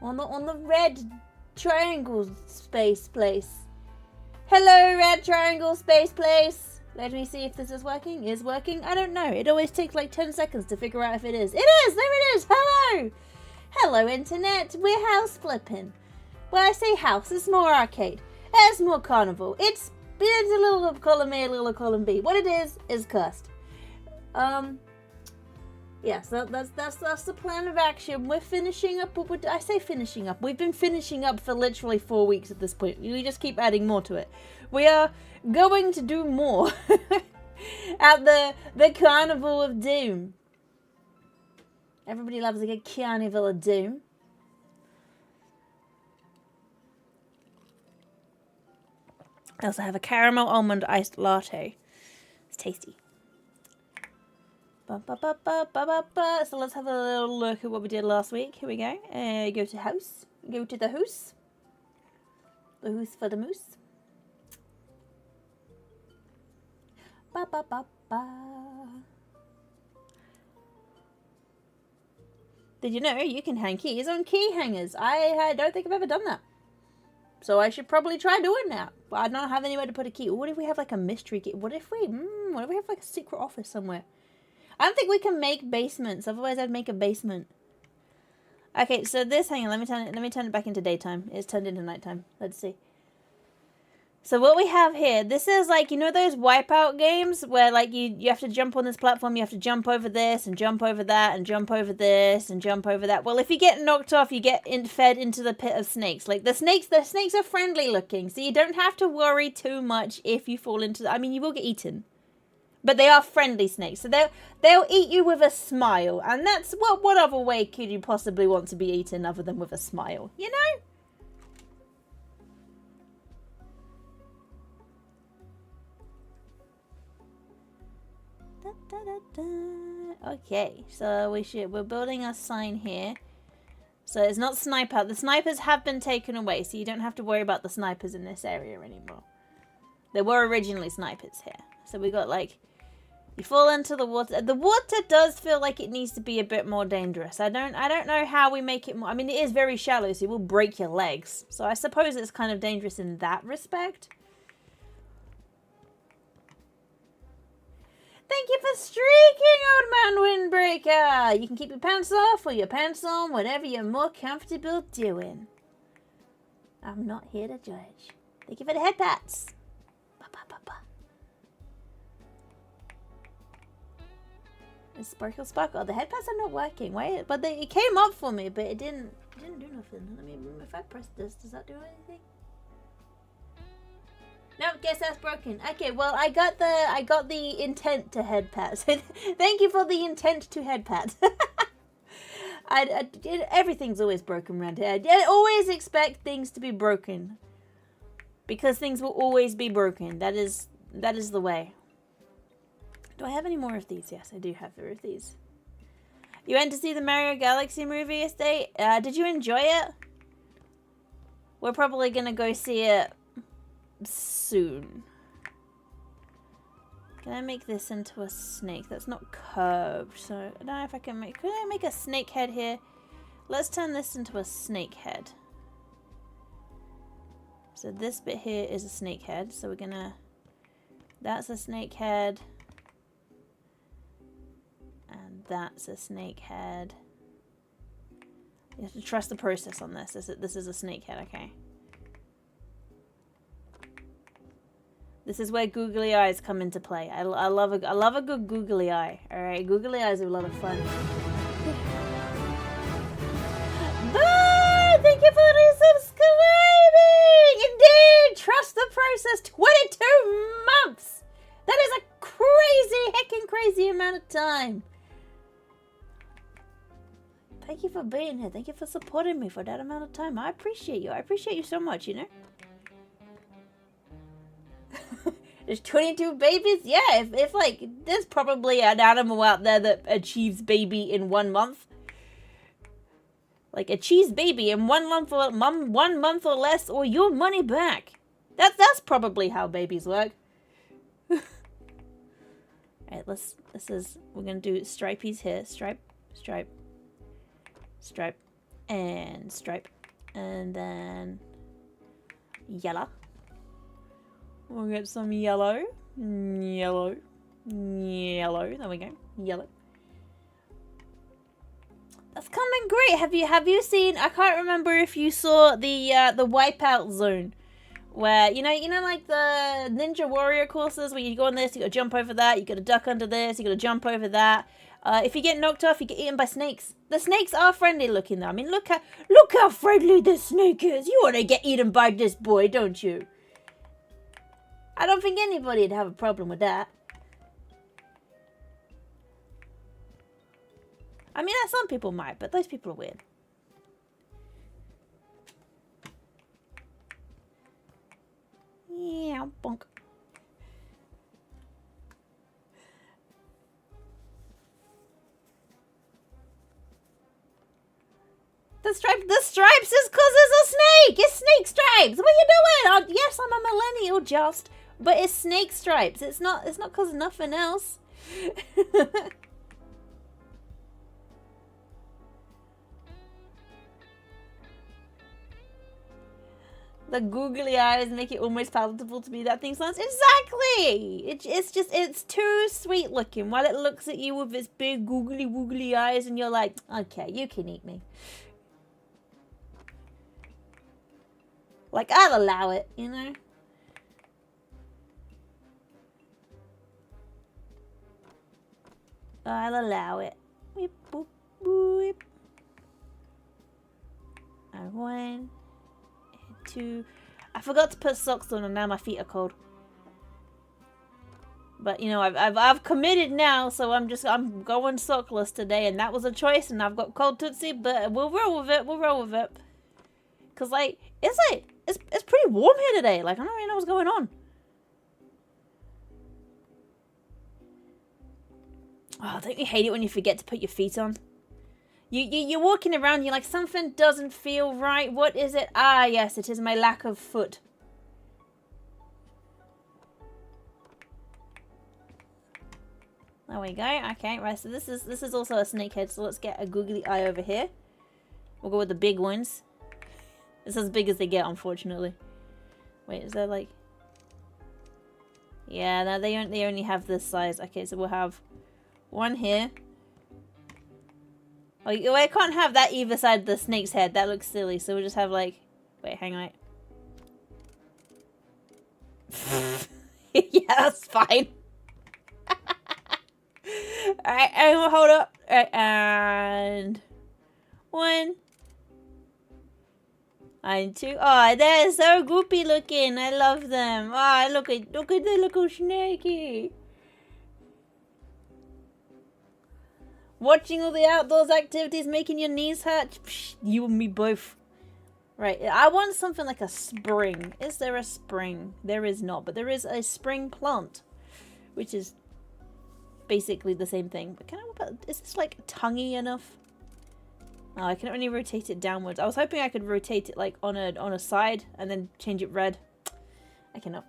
On the red triangle space place. Hello, red triangle space place. Let me see if this is working. Is working? I don't know. It always takes like 10 seconds to figure out if it is. It is! There it is! Hello! Hello, internet. We're house flipping. When I say house, it's more arcade. It's more carnival. It's a little column A, a little column B. What it is cursed. Yes, that's the plan of action. We're finishing up. I say finishing up. We've been finishing up for literally 4 weeks at this point. We just keep adding more to it. We are going to do more at the Carnival of Doom. Everybody loves a good Carnival of Doom. I also have a caramel almond iced latte. It's tasty. So let's have a little look at what we did last week. Here we go. Go to house. Go to the house. The house for the moose. Did you know you can hang keys on key hangers? I don't think I've ever done that. So I should probably try doing that. But I don't have anywhere to put a key. What if we have like a mystery key? What if we have like a secret office somewhere? I don't think we can make basements. Otherwise, I'd make a basement. Okay, so this. Hang on. Let me turn it back into daytime. It's turned into nighttime. Let's see. So what we have here. This is like, you know those Wipeout games where like you have to jump on this platform. You have to jump over this and jump over that and jump over this and jump over that. Well, if you get knocked off, you get fed into the pit of snakes. Like the snakes are friendly looking, so you don't have to worry too much if you fall into. I mean, you will get eaten. But they are friendly snakes, so they'll eat you with a smile, and that's what other way could you possibly want to be eaten other than with a smile, you know? Okay, so we're building a sign here. So it's not sniper. The snipers have been taken away, so you don't have to worry about the snipers in this area anymore. There were originally snipers here, so we got like. You fall into the water. The water does feel like it needs to be a bit more dangerous. I don't know how we make it more. I mean, it is very shallow, so it will break your legs. So I suppose it's kind of dangerous in that respect. Thank you for streaking, Old Man Windbreaker. You can keep your pants off or your pants on, whatever you're more comfortable doing. I'm not here to judge. Thank you for the head pats. Sparkle. Oh, the head pads are not working. Wait, but it came up for me, but it didn't do nothing. Let me. If I press this, does that do anything? No, guess that's broken. Okay, well I got the intent to head pat. So thank you for the intent to head pat. Everything's always broken around here. I always expect things to be broken because things will always be broken. That is the way. Do I have any more of these? Yes, I do have more of these. You went to see the Mario Galaxy movie yesterday? Did you enjoy it? We're probably going to go see it soon. Can I make this into a snake? That's not curved. So I don't know if I can make... Could I make a snake head here? Let's turn this into a snake head. So this bit here is a snake head. So we're going to... That's a snake head. And that's a snake head. You have to trust the process on this. This is a snake head, okay? This is where googly eyes come into play. I love a good googly eye. All right, googly eyes are a lot of fun. Bye! Thank you for resubscribing. Indeed, trust the process. 22 months. That is a crazy amount of time. Thank you for being here. Thank you for supporting me for that amount of time. I appreciate you. I appreciate you so much, you know? There's 22 babies? Yeah, if like, there's probably an animal out there that achieves baby in 1 month. Like, achieves baby in 1 month or 1 month or less, or your money back. That's probably how babies work. Alright, we're gonna do stripies here. Stripe. and stripe, and then yellow. We'll get some yellow, yellow, yellow. There we go, yellow. That's coming great. Have you seen? I can't remember if you saw the wipeout zone, where you know like the Ninja Warrior courses where you go on this, you gotta jump over that, you gotta duck under this, you gotta jump over that. If you get knocked off, you get eaten by snakes. The snakes are friendly looking though. I mean, look how friendly this snake is. You want to get eaten by this boy, don't you? I don't think anybody'd have a problem with that. I mean, some people might, but those people are weird. Yeah, bonk. The stripes is 'cause it's a snake! It's snake stripes! What are you doing? Yes, I'm a millennial, just, but it's snake stripes. It's not 'cause of nothing else. The googly eyes make it almost palatable to be that thing sounds. Exactly! It's too sweet looking while it looks at you with its big googly woogly eyes and you're like, okay, you can eat me. Like, I'll allow it, you know? I'll allow it. Weep, boop, boop. And 1 and 2. I forgot to put socks on and now my feet are cold. But you know, I've committed now, so I'm going sockless today, and that was a choice, and I've got cold Tootsie, but we'll roll with it. We'll roll with it. Cause it's pretty warm here today. Like, I don't really know what's going on. Oh, don't you hate it when you forget to put your feet on? You're walking around, you're like, something doesn't feel right. What is it? Ah, yes, it is my lack of foot. There we go. Okay, right, so this is also a snake head, so let's get a googly eye over here. We'll go with the big ones. It's as big as they get, unfortunately. Wait, is that like... Yeah, no, they only have this size. Okay, so we'll have one here. Oh, I can't have that either side of the snake's head. That looks silly. So we'll just have like... Wait, hang on. Yeah, that's fine. Alright, and we'll hold up. Alright, and... 1. And 2. Oh, they're so goopy looking. I love them. Oh, look at the little snaky. Watching all the outdoors activities making your knees hurt? Psh, you and me both. Right, I want something like a spring. Is there a spring? There is not, but there is a spring plant, which is basically the same thing. But is this like tonguey enough? Oh, I can only rotate it downwards. I was hoping I could rotate it like on a side and then change it red. I cannot.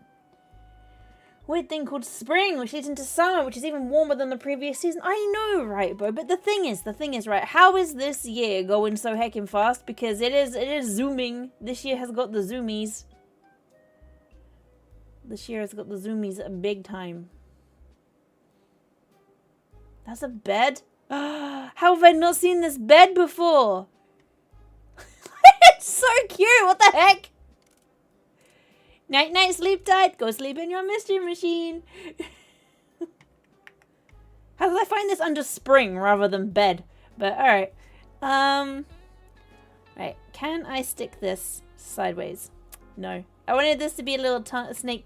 Weird thing called spring, which leads into summer, which is even warmer than the previous season. I know, right, bro? But the thing is, right, how is this year going so heckin' fast? Because it is zooming. This year has got the zoomies. This year has got the zoomies at a big time. That's a bed? How have I not seen this bed before? It's so cute, what the heck? Night night, sleep tight. Go sleep in your mystery machine. How did I find this under spring rather than bed? But alright. Right, can I stick this sideways? No. I wanted this to be a little snake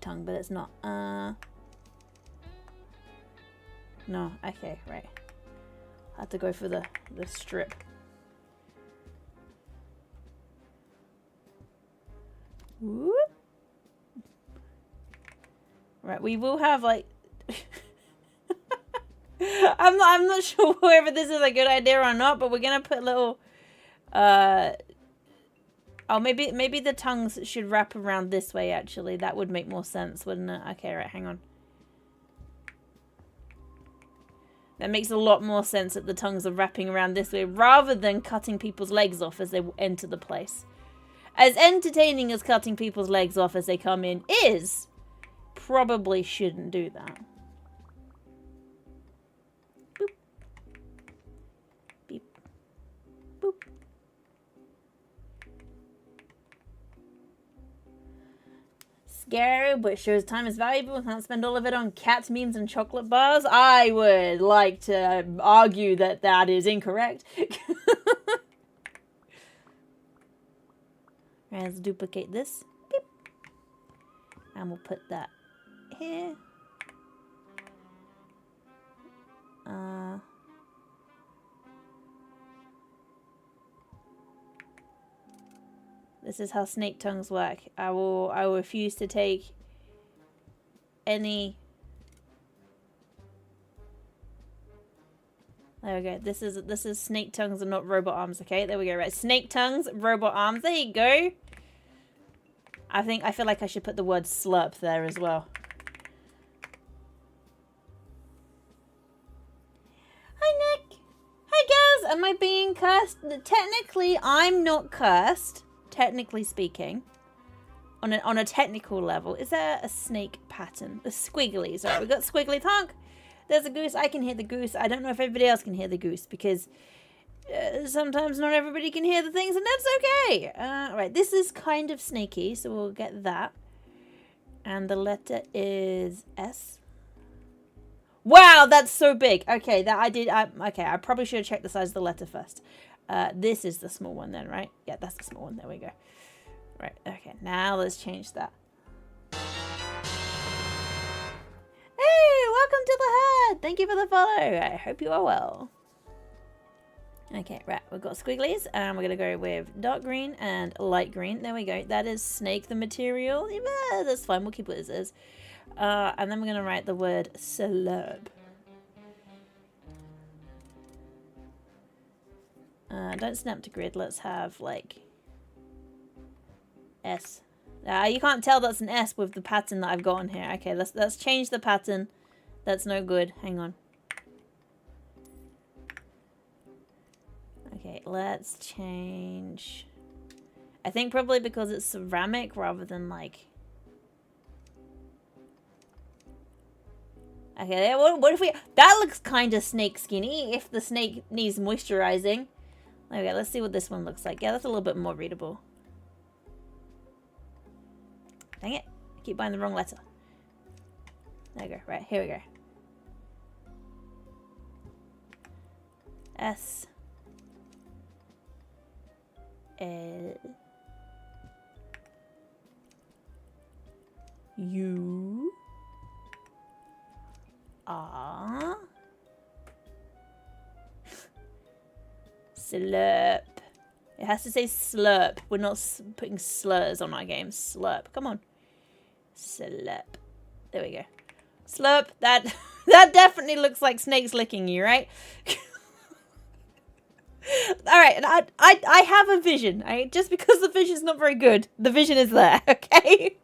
tongue, but it's not. No, okay, right. I have to go for the strip. Whoop. Right, we will have like I'm not sure whether this is a good idea or not, but we're gonna put little oh, maybe the tongues should wrap around this way actually. That would make more sense, wouldn't it? Okay, right, hang on. That makes a lot more sense that the tongues are wrapping around this way rather than cutting people's legs off as they enter the place. As entertaining as cutting people's legs off as they come in is, probably shouldn't do that. Boop. Beep. Boop. Scary, but shows time is valuable. Can't spend all of it on cat memes and chocolate bars. I would like to argue that that is incorrect. Right, let's duplicate this. Beep. And we'll put that here. This is how snake tongues work. I will refuse to take any. There we go. This is snake tongues and not robot arms, okay? There we go. Right. Snake tongues, robot arms. There you go. I feel like I should put the word slurp there as well. Hi Nick. Hi guys. Am I being cursed? Technically, I'm not cursed. Technically speaking, on a technical level. Is there a snake pattern? The squigglies. Alright, we've got squiggly tongue. There's a goose. I can hear the goose. I don't know if everybody else can hear the goose because sometimes not everybody can hear the things, and that's okay. Right, this is kind of snaky, so we'll get that. And the letter is S. Wow, that's so big. Okay, okay, I probably should have checked the size of the letter first. This is the small one then, right? Yeah, that's the small one. There we go. Right, okay, now let's change that. Hey, welcome to the herd. Thank you for the follow. I hope you are well. Okay, right, we've got squigglies, and we're going to go with dark green and light green. There we go. That is snake, the material. Yeah, that's fine. We'll keep it as is. And then we're going to write the word slurp. Don't snap to grid. Let's have, like, S. You can't tell that's an S with the pattern that I've got on here. Okay, let's change the pattern. That's no good. Hang on. Okay, let's change. I think probably because it's ceramic rather than, like... Okay, what if we... That looks kind of snake skinny if the snake needs moisturizing. Okay, let's see what this one looks like. Yeah, that's a little bit more readable. Dang it. I keep buying the wrong letter. There we go. Right, here we go. S. L. U. R. Slurp. It has to say slurp. We're not putting slurs on our game. Slurp. Come on. Slurp. There we go. Slurp. That definitely looks like snakes licking you, right? Alright, I have a vision. Just because the vision's not very good, the vision is there, okay?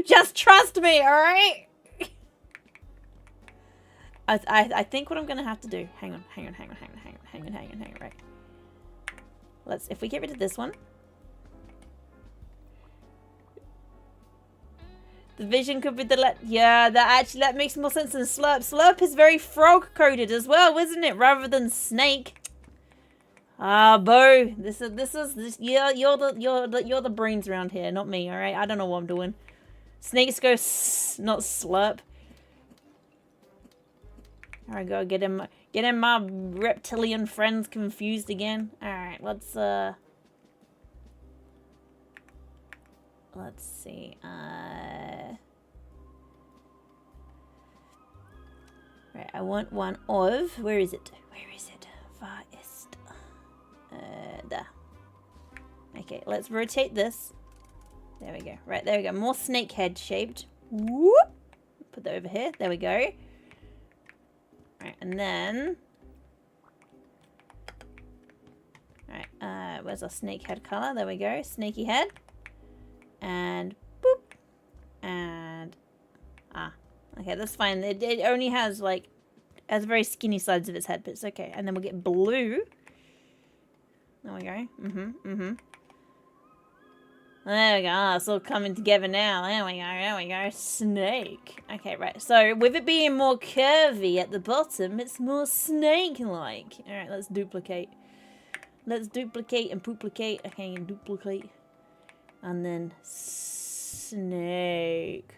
Just trust me, alright? I think what I'm gonna have to do. Hang on, right. If we get rid of this one. The vision could be the yeah, that makes more sense than slurp. Slurp is very frog coded as well, isn't it? Rather than snake. Ah, Bo, this is yeah, you're the brains around here, not me, all right? I don't know what I'm doing. Snakes go not slurp. All right, go get him my reptilian friends confused again. All right, let's see. Right, I want one of. Where is it? Far east. There. Okay, let's rotate this. There we go. Right, there we go. More snake head shaped. Whoop. Put that over here. There we go. Right, and then... Alright, where's our snake head color? There we go. Snaky head. And boop. And... Ah. Okay, that's fine. It only has, like, It has very skinny sides of its head, but it's okay. And then we'll get blue. There we go. There we go. Oh, it's all coming together now. There we go. There we go. Snake. Okay, right. So, with it being more curvy at the bottom, it's more snake-like. Alright, let's duplicate. Let's duplicate and duplicate. Okay, and duplicate. And then snake.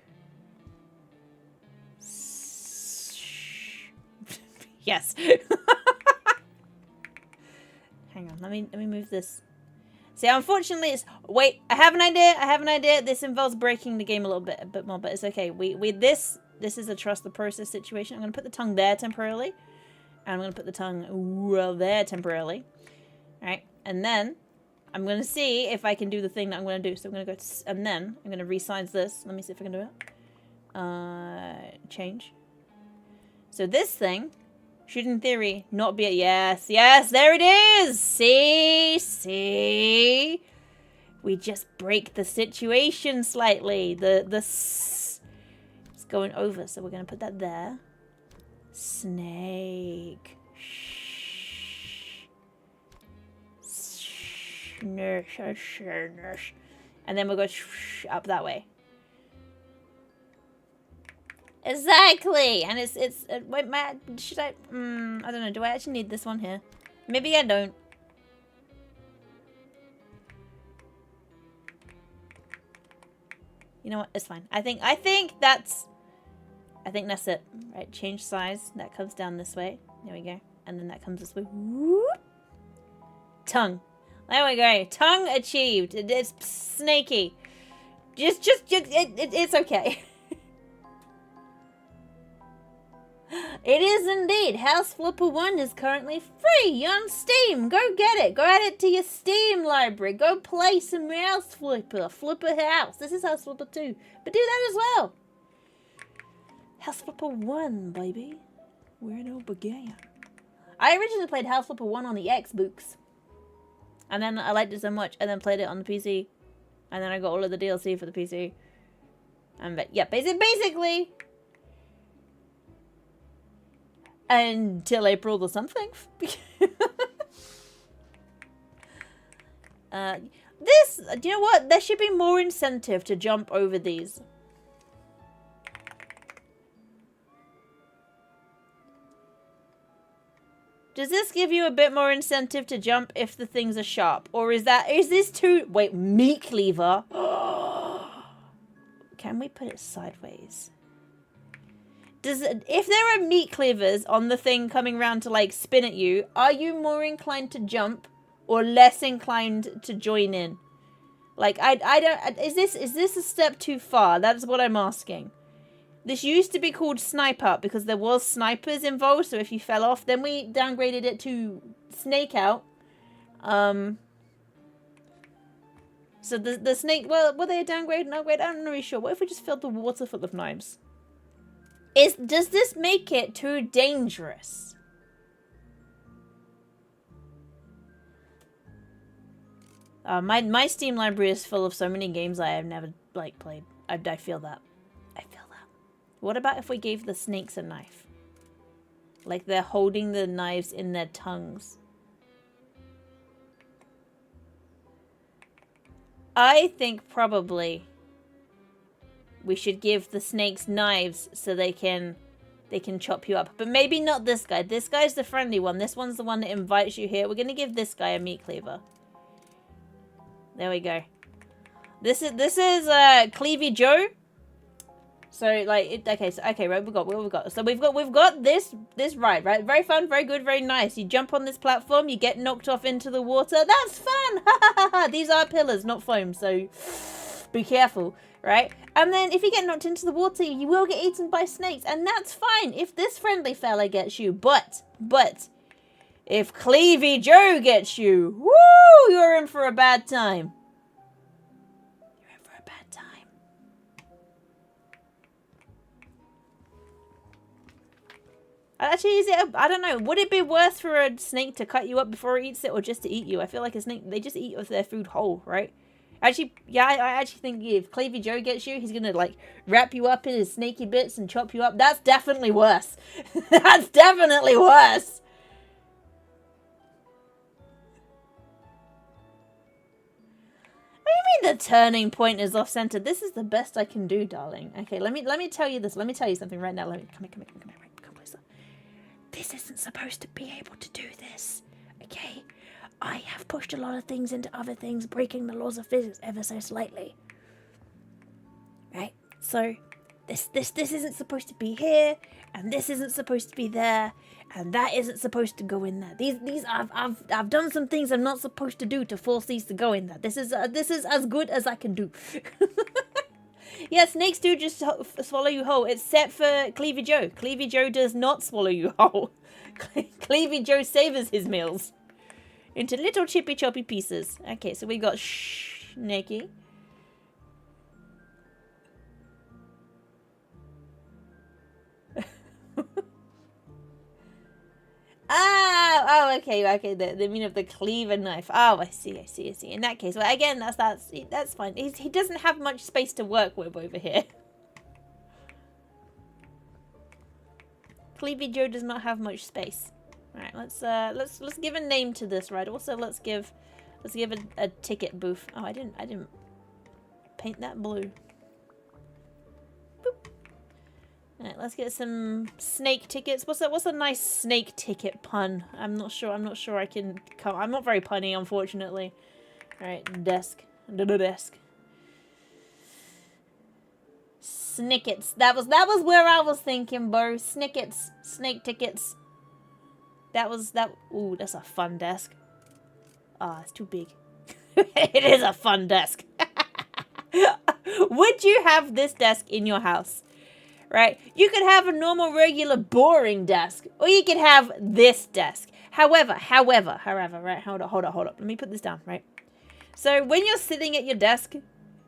Yes. Hang on, let me move this. See, unfortunately, it's... Wait, I have an idea. This involves breaking the game a bit more, but it's okay. This is a trust the process situation. I'm going to put the tongue there temporarily. And I'm going to put the tongue there temporarily. Alright, and then I'm going to see if I can do the thing that I'm going to do. So I'm going to go to... And then I'm going to resize this. Let me see if I can do it. Change. So this thing... should, in theory, not be a... Yes, yes, there it is! See? We just break the situation slightly. It's going over, so we're going to put that there. Snake. And then we'll go up that way. Exactly, and it's wait, Matt, should I don't know, do I actually need this one here? Maybe I don't. You know what, it's fine. I think that's it. Right, change size, that comes down this way. There we go. And then that comes this way. Whoop. Tongue. There we go. Tongue achieved. It's snaky. It's okay. It is indeed. House Flipper 1 is currently free on Steam. Go get it. Go add it to your Steam library. Go play some House Flipper. Flipper House. This is House Flipper 2. But do that as well. House Flipper 1, baby. Where it all began. I originally played House Flipper 1 on the Xbox. And then I liked it so much. And then played it on the PC. And then I got all of the DLC for the PC. But yeah, basically... until April the something. Do you know what? There should be more incentive to jump over these. Does this give you a bit more incentive to jump if the things are sharp? Or is this too... Wait, meat cleaver? Can we put it sideways? If there are meat cleavers on the thing coming around to, like, spin at you, are you more inclined to jump or less inclined to join in? Like, I don't... Is this a step too far? That's what I'm asking. This used to be called Snipe Out because there was snipers involved, so if you fell off, then we downgraded it to Snake Out. So the snake... Well, were they a downgrade? No, wait, I'm not really sure. What if we just filled the water full of knives? Does this make it too dangerous? My Steam library is full of so many games I have never, like, played. I feel that. I feel that. What about if we gave the snakes a knife? Like they're holding the knives in their tongues. I think probably... we should give the snakes knives so they can chop you up. But maybe not this guy. This guy's the friendly one. This one's the one that invites you here. We're going to give this guy a meat cleaver. There we go. This is Cleavy Joe. So like okay, right, what we got? So we've got this ride, right? Very fun, very good, very nice. You jump on this platform, you get knocked off into the water. That's fun. These are pillars, not foam, so be careful. Right? And then if you get knocked into the water, you will get eaten by snakes. And that's fine if this friendly fella gets you. But, if Cleavy Joe gets you, woo, you're in for a bad time. You're in for a bad time. Actually, I don't know. Would it be worse for a snake to cut you up before it eats it or just to eat you? I feel like a snake, they just eat their food whole, right? Actually, yeah, I actually think if Cleavy Joe gets you, he's gonna, like, wrap you up in his snaky bits and chop you up. That's definitely worse. That's definitely worse. What do you mean the turning point is off-center? This is the best I can do, darling. Okay, let me tell you this. Let me tell you something right now. Come here, right, come closer. This isn't supposed to be able to do this, okay? I have pushed a lot of things into other things, breaking the laws of physics ever so slightly. Right? So, this isn't supposed to be here, and this isn't supposed to be there, and that isn't supposed to go in there. These I've done some things I'm not supposed to do to force these to go in there. This is as good as I can do. Yeah, snakes do just swallow you whole. It's set for Cleavy Joe. Cleavy Joe does not swallow you whole. Cleavy Joe savors his meals into little chippy choppy pieces. Okay, so we got Snakey. Oh, okay. The meaning of the cleaver knife. Oh, I see. In that case, well, again, that's fine. He doesn't have much space to work with over here. Cleavy Joe does not have much space. All right, let's give a name to this, right? Also, let's give a ticket booth. Oh, I didn't paint that blue. Alright, let's get some snake tickets. What's a nice snake ticket pun? I'm not sure I can come. I'm not very punny, unfortunately. Alright, desk. Desk. Snickets. That was where I was thinking, bro. Snickets. Snake tickets. Ooh, that's a fun desk. Ah, it's too big. It is a fun desk. Would you have this desk in your house? Right? You could have a normal, regular, boring desk. Or you could have this desk. However, right? Hold up. Let me put this down, right? So, when you're sitting at your desk,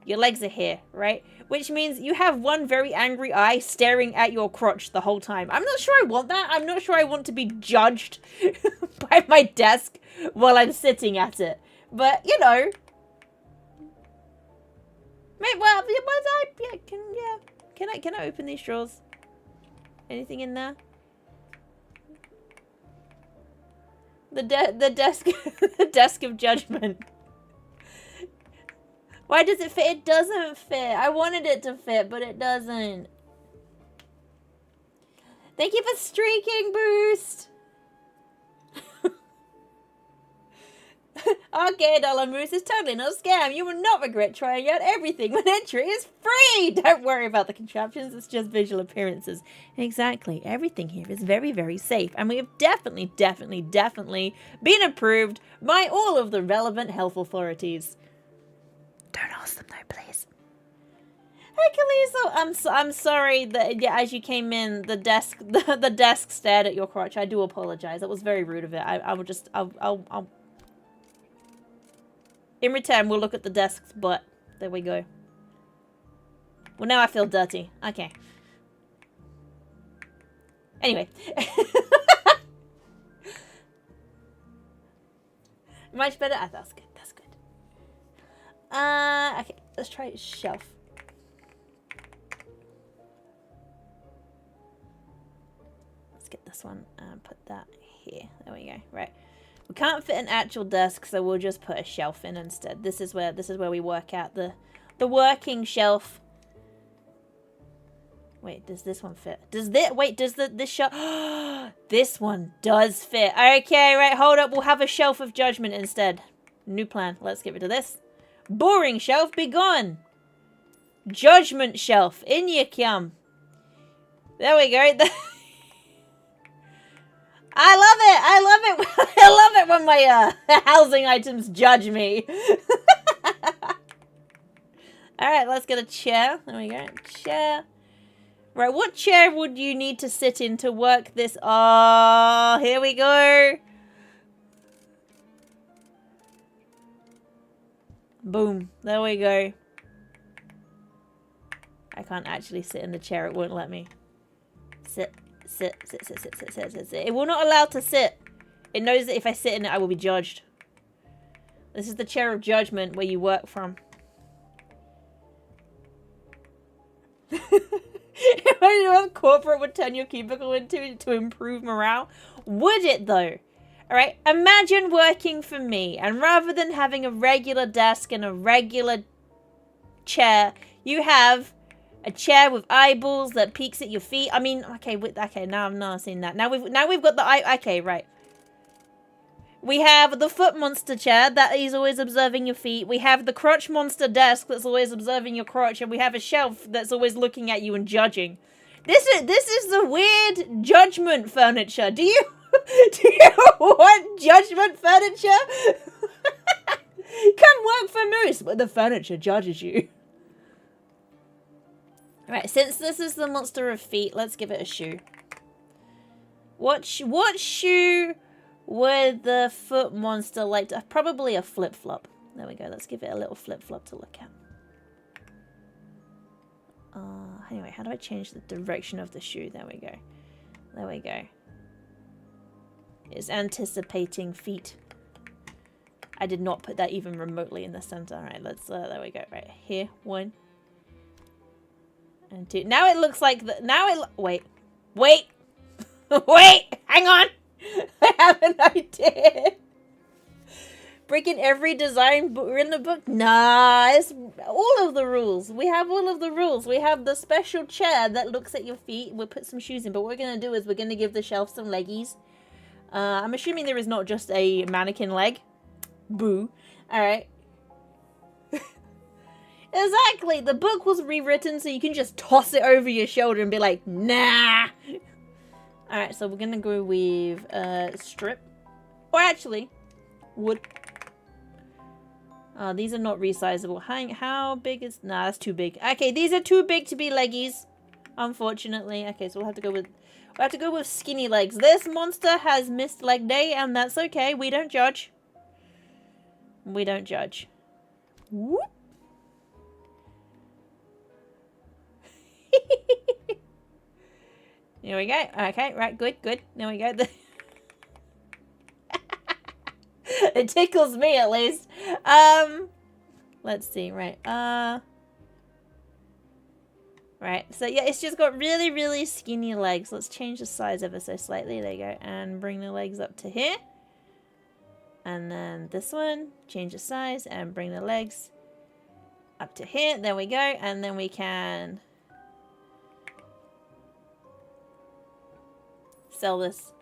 your legs are here, right? Which means you have one very angry eye staring at your crotch the whole time. I'm not sure I want that. I'm not sure I want to be judged by my desk while I'm sitting at it. But, you know. Well, Can I open these drawers? Anything in there? The desk the desk of judgment. Why does it fit? It doesn't fit. I wanted it to fit, but it doesn't. Thank you for streaking, Boost. Arcade Moose is totally not a scam. You will not regret trying out everything when entry is free. Don't worry about the contraptions. It's just visual appearances. Exactly. Everything here is very, very safe. And we have definitely been approved by all of the relevant health authorities. Don't ask them though, please. Hey, Kaliso, I'm sorry that as you came in, the desk stared at your crotch. I do apologize. That was very rude of it. I'll in return, we'll look at the desk's butt. There we go. Well, now I feel dirty. Okay. Anyway. Much better. Ah, that's good. Okay. Let's try shelf. Let's get this one and put that here. There we go. Right. We can't fit an actual desk, so we'll just put a shelf in instead. This is where we work out the working shelf. Wait, does this one fit? Does this shelf? This one does fit. Okay, right, hold up. We'll have a shelf of judgment instead. New plan. Let's get rid of this. Boring shelf, be gone. Judgment shelf, in you come. There we go. I love it. I love it when my housing items judge me. All right, let's get a chair. There we go. Chair. Right, what chair would you need to sit in to work this? Oh, here we go. Boom. There we go. I can't actually sit in the chair. It won't let me. Sit. It will not allow to sit. It knows that if I sit in it, I will be judged. This is the chair of judgment where you work from. corporate would turn your cubicle into to improve morale? Would it though? Alright, imagine working for me, and rather than having a regular desk and a regular chair, you have a chair with eyeballs that peeks at your feet. I mean, okay, now I've not seen that. Now we've got the okay, right. We have the foot monster chair that is always observing your feet. We have the crotch monster desk that's always observing your crotch, and we have a shelf that's always looking at you and judging. This is the weird judgment furniture. Do you want judgment furniture? Come work for Moose, but the furniture judges you. Alright, since this is the monster of feet, let's give it a shoe. What shoe would the foot monster like to... Probably a flip-flop. There we go. Let's give it a little flip-flop to look at. Anyway, how do I change the direction of the shoe? There we go. There we go. It's anticipating feet. I did not put that even remotely in the center. Alright, let's... there we go. Right here. 1. And 2. Now it looks like... Wait. Wait! Wait! Hang on! I have an idea. Breaking every design in the book? Nah, it's all of the rules. We have all of the rules. We have the special chair that looks at your feet. We'll put some shoes in, but what we're going to do is we're going to give the shelf some leggies. I'm assuming there is not just a mannequin leg. Boo. Alright. Exactly. The book was rewritten so you can just toss it over your shoulder and be like, nah. Alright, so we're going to go with strip. Or actually, wood. These are not resizable. How big is... Nah, that's too big. Okay, these are too big to be leggies. Unfortunately. Okay, so we'll have to go with... We'll have to go with skinny legs. This monster has missed leg day, and that's okay. We don't judge. We don't judge. Whoop. There we go. Okay, right, good. There we go. It tickles me at least. Let's see, right. Right, so yeah, it's just got really, really skinny legs. Let's change the size ever so slightly. There you go. And bring the legs up to here. And then this one, change the size and bring the legs up to here. There we go. And then we can sell this.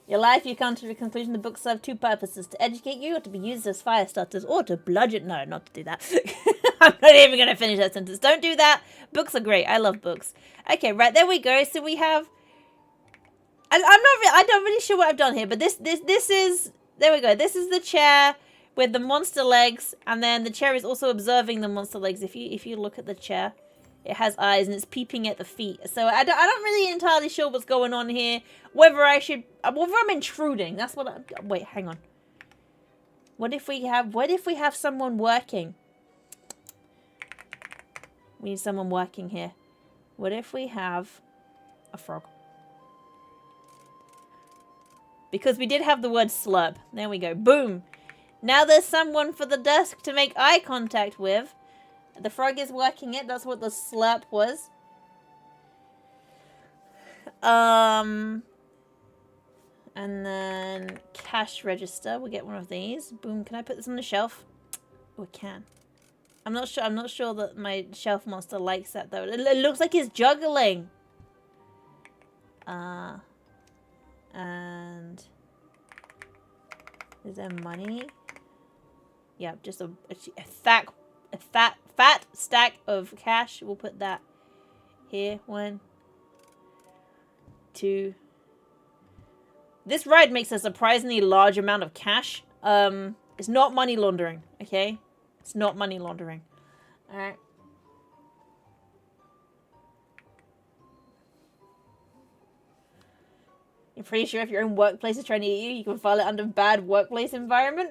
Your life, you come to the conclusion the books serve 2 purposes: to educate you, or to be used as fire starters, or to bludgeon... No, not to do that. I'm not even going to finish that sentence. Don't do that. Books are great. I love books. Okay, right, there we go. So we have... I'm not really sure what I've done here, but this is... There we go. This is the chair with the monster legs, and then the chair is also observing the monster legs. If you look at the chair, it has eyes and it's peeping at the feet. So I'm not really entirely sure what's going on here. Whether I'm intruding. That's what wait, hang on. What if we have someone working? We need someone working here. What if we have a frog? Because we did have the word slurp. There we go. Boom. Now there's someone for the desk to make eye contact with. The frog is working it. That's what the slurp was. And then cash register. We'll get one of these. Boom. Can I put this on the shelf? Oh, I can. I'm not sure that my shelf monster likes that though. It looks like he's juggling. And is there money? Yeah, just a fat stack of cash. We'll put that here. 1, 2. This ride makes a surprisingly large amount of cash. It's not money laundering, okay? It's not money laundering. Alright. You're pretty sure if your own workplace is trying to eat you, you can file it under bad workplace environment?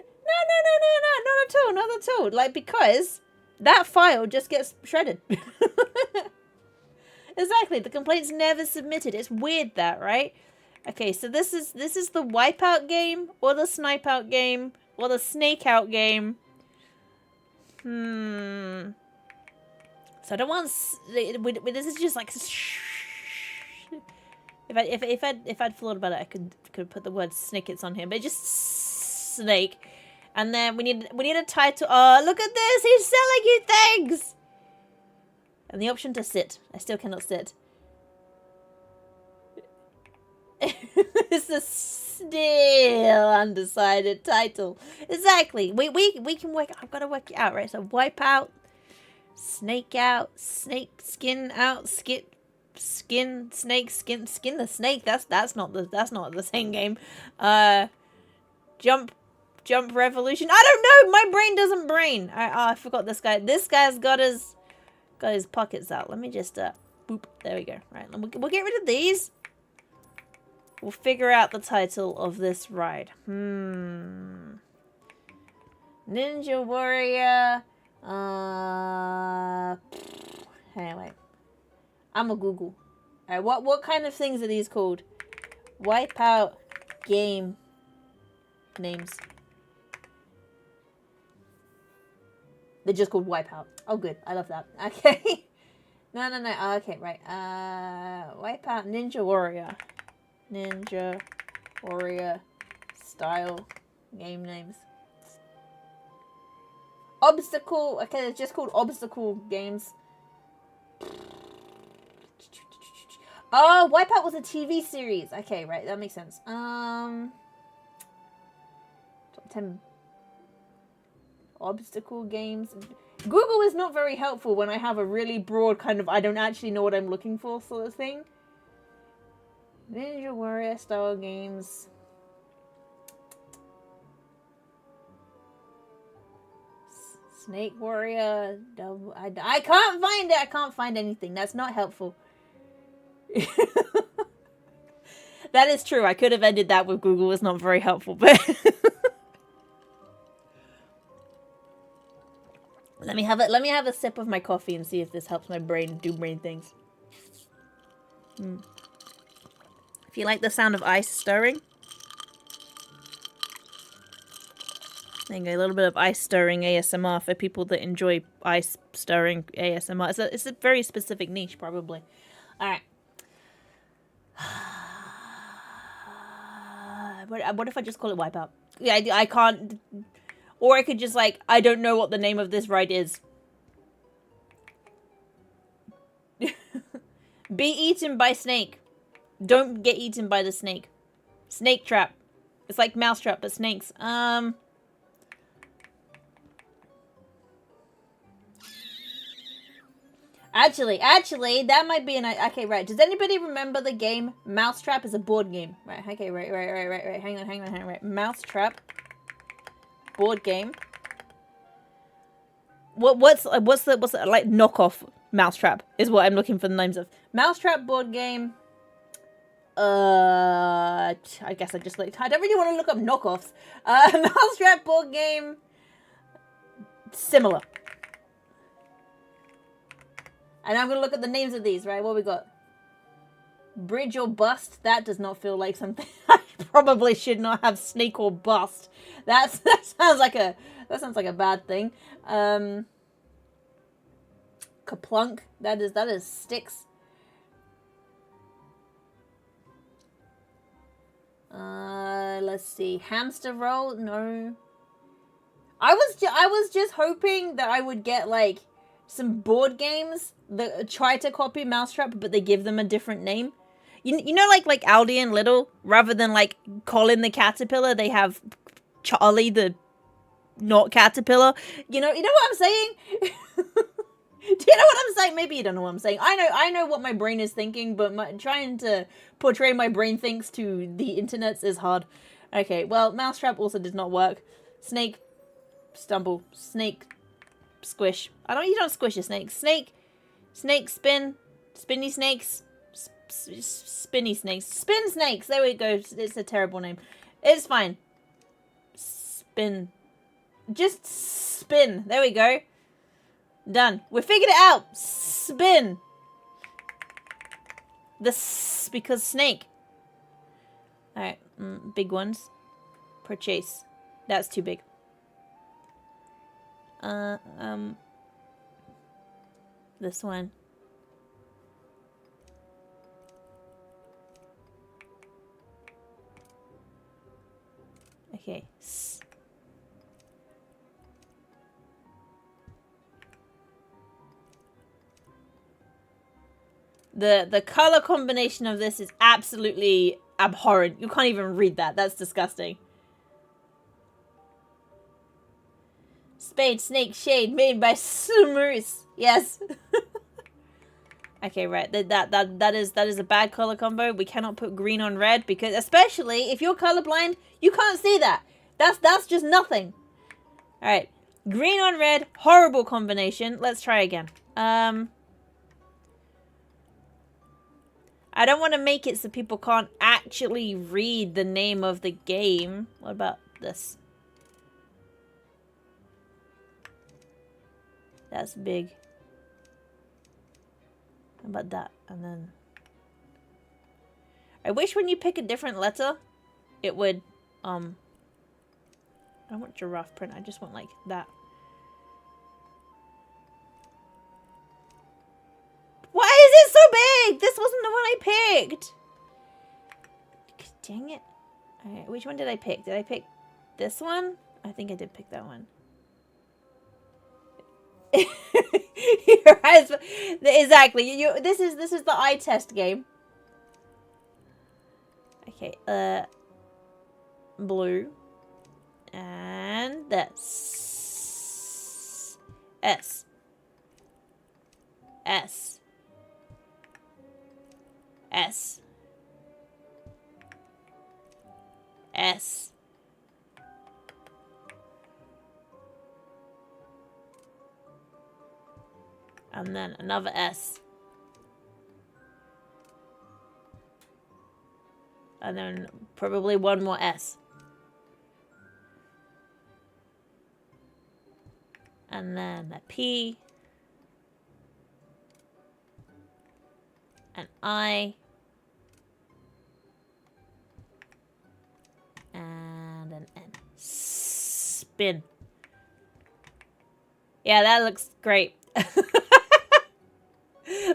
No, not at all. Like, because that file just gets shredded. Exactly, the complaint's never submitted. It's weird that, right? Okay, so this is the wipeout game, or the snipe out game, or the snake out game. So I don't want. This is just like. If I'd thought about it, I could put the word snickets on here, but just snake. And then we need a title. Oh, look at this! He's selling you things. And the option to sit. I still cannot sit. It's a still undecided title. Exactly. We can work. I've got to work it out, right? So wipe out, snake out, snake skin out, skin snake skin the snake. That's not the same game. Jump revolution. I don't know. My brain doesn't brain. I forgot this guy. This guy's got his pockets out. Let me just boop. There we go. Right. We'll get rid of these. We'll figure out the title of this ride. Ninja Warrior. Anyway. I'm a Google. Alright, what kind of things are these called? Wipeout game names. They're just called Wipeout. Oh, good. I love that. Okay. No. Oh, okay, right. Wipeout Ninja Warrior. Ninja Warrior style game names. Obstacle. Okay, it's just called obstacle games. Oh, Wipeout was a TV series. Okay, right. That makes sense. Top 10 obstacle games. Google is not very helpful when I have a really broad kind of I don't actually know what I'm looking for sort of thing. Ninja Warrior style games. Snake Warrior. I can't find it. I can't find anything. That's not helpful. That is true. I could have ended that with Google is not very helpful, but let me have a sip of my coffee and see if this helps my brain do brain things. If you like the sound of ice stirring, there you go, a little bit of ice stirring ASMR for people that enjoy ice stirring ASMR. It's a very specific niche, probably. All right. What if I just call it Wipeout? Yeah, I can't. Or I could just like, I don't know what the name of this ride is. Be eaten by snake. Don't get eaten by the snake. Snake trap. It's like mousetrap, but snakes. Actually, that might be an... Okay, right. Does anybody remember the game Mousetrap is a board game? Right, okay, right. Hang on, right. Mousetrap. Board game. What's the like knockoff Mousetrap is what I'm looking for the names of. Mousetrap board game. I guess I just like... I don't really want to look up knockoffs. Mousetrap board game. Similar. And I'm going to look at the names of these, right? What we got? Bridge or Bust. That does not feel like something... I probably should not have Snake or Bust. That sounds like a bad thing. Kaplunk. That is sticks. Let's see. Hamster Roll. No. I was just hoping that I would get like some board games that try to copy Mousetrap, but they give them a different name. You know, like Aldi and Lidl, rather than like Colin the Caterpillar, they have Charlie the not caterpillar. You know what I'm saying? Do you know what I'm saying? Maybe you don't know what I'm saying. I know what my brain is thinking, but trying to portray my brain thinks to the internet is hard. Okay, well, Mousetrap also did not work. Snake, stumble, snake, squish. You don't squish a snake. Snake, spin, spinny snakes, spinny snakes, spin snakes. There we go. It's a terrible name. It's fine. Spin. Just spin. There we go. Done. We figured it out. Spin. Because snake. Alright. Big ones. Purchase. That's too big. This one. Okay. The color combination of this is absolutely abhorrent. You can't even read that. That's disgusting. Spade, snake, shade, made by Smurfs. Yes. Okay, right. That is a bad color combo. We cannot put green on red because, especially if you're colorblind, you can't see that. That's just nothing. All right, green on red, horrible combination. Let's try again. I don't want to make it so people can't actually read the name of the game. What about this? That's big. How about that? And then... I wish when you pick a different letter, it would, I don't want giraffe print, I just want like that. Why is it so big? This wasn't the one I picked. Dang it. Alright, which one did I pick? Did I pick this one? I think I did pick that one. Your eyes, exactly. This is the eye test game. Okay, blue. And this. S. S. S. S. And then another S. And then probably one more S. And then a P. An I. And an N. Spin. Yeah, that looks great.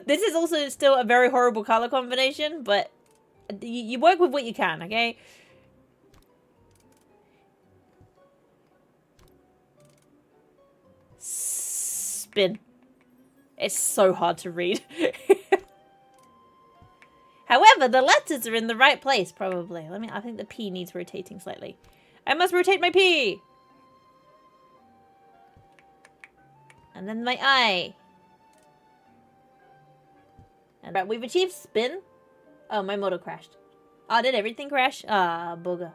This is also still a very horrible color combination, but you work with what you can, okay? Spin. It's so hard to read. However, the letters are in the right place, probably. I think the P needs rotating slightly. I must rotate my P! And then my I. And right, we've achieved spin. Oh, my motor crashed. Oh, did everything crash? Ah, booger.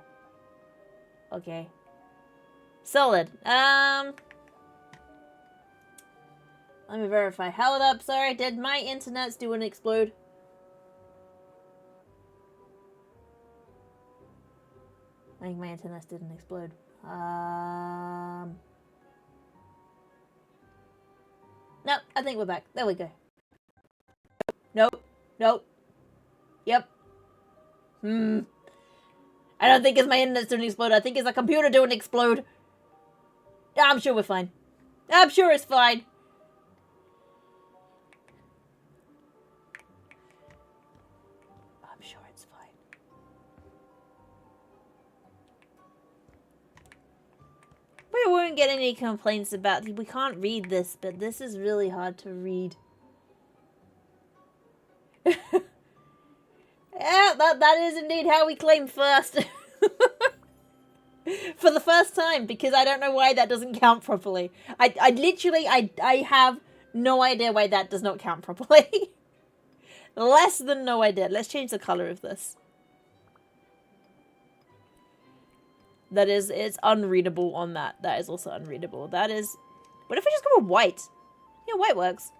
Okay. Solid. Let me verify. Held up, sorry. Did my internets do an explode? I think my internet didn't explode. No, I think we're back. There we go. Nope. Nope. Yep. I don't think it's my internet doing explode. I think it's a computer doing explode. Yeah, I'm sure we're fine. I'm sure it's fine. I'm sure it's fine. We won't get any complaints about... We can't read this, but this is really hard to read. Yeah, that is indeed how we claim first. For the first time, because I don't know why that doesn't count properly. I literally have no idea why that does not count properly. Less than no idea. Let's change the color of this. That is, it's unreadable on that. That is also unreadable. That is... What if I just go with white? Yeah, white works.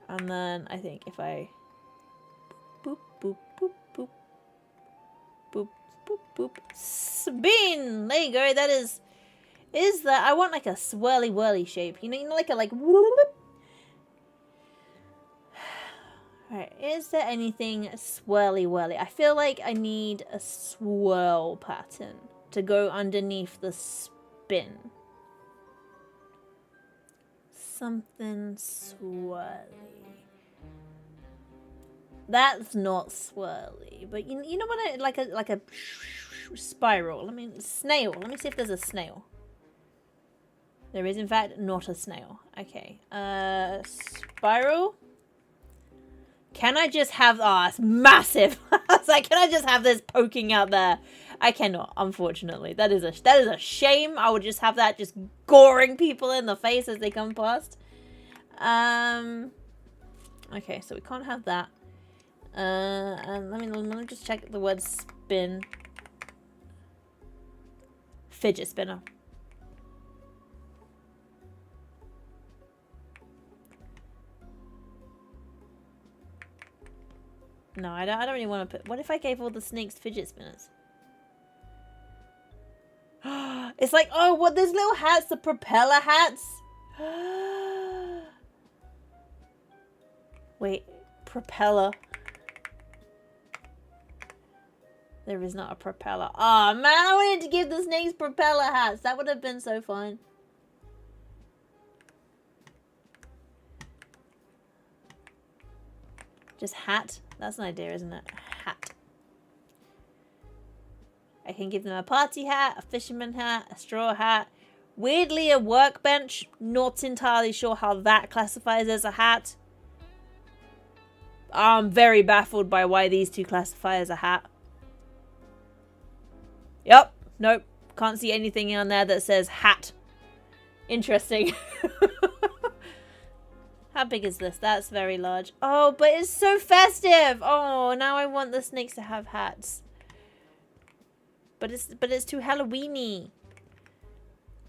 And then I think if I... Boop, boop, boop, boop. Boop, boop, boop. Spin! There you go. That is... Is that... I want like a swirly whirly shape. You know like a like... Alright, is there anything swirly whirly? I feel like I need a swirl pattern to go underneath the spin. something swirly. That's not swirly, but you know what? Like a spiral. Snail. Let me see if there's a snail. There is in fact not a snail. Okay. Spiral. Can I just have? Oh, it's massive. I was like, can I just have this poking out there? I cannot, unfortunately. That is a shame. I would just have that just goring people in the face as they come past. Okay, so we can't have that. And let me just check the word spin. Fidget spinner. No, I don't really want to put... What if I gave all the snakes fidget spinners? It's like, oh, what, those little hats, the propeller hats? Wait, propeller. There is not a propeller. Oh, man, I wanted to give the snakes propeller hats. That would have been so fun. Just hat. That's an idea, isn't it? Hat. I can give them a party hat, a fisherman hat, a straw hat. Weirdly, a workbench. Not entirely sure how that classifies as a hat. I'm very baffled by why these two classify as a hat. Yep. Nope. Can't see anything on there that says hat. Interesting. How big is this? That's very large. Oh, but it's so festive. Oh, now I want the snakes to have hats. But it's too Halloweeny.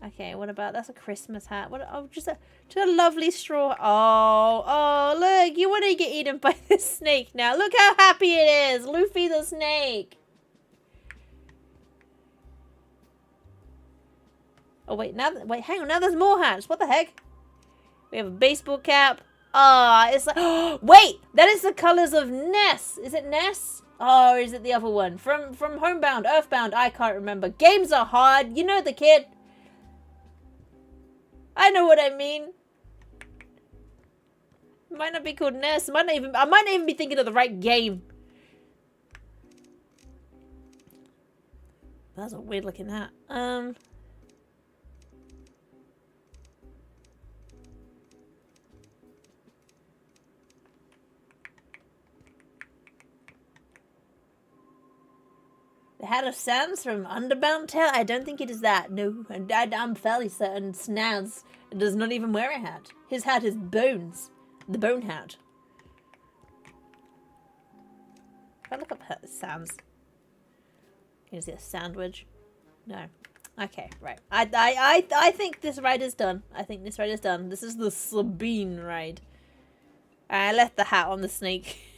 Okay, what about, that's a Christmas hat. What? Oh, just a lovely straw. Oh, look, you want to get eaten by this snake now. Look how happy it is. Luffy the snake. Oh, wait, hang on. Now there's more hats. What the heck? We have a baseball cap. Ah, it's like... Wait! That is the colors of Ness. Is it Ness? Oh, or is it the other one? From Homebound, Earthbound, I can't remember. Games are hard. You know the kid. I know what I mean. It might not be called Ness. I might not even be thinking of the right game. That's a weird looking hat. The Hat of Sands from Underbound Tale? I don't think it is that. No, and I'm fairly certain Snaz does not even wear a hat. His hat is Bones. The Bone Hat. If I look up Sands. Can you see a sandwich? No. Okay, right. I think this ride is done. I think this ride is done. This is the Sabine ride. I left the hat on the snake.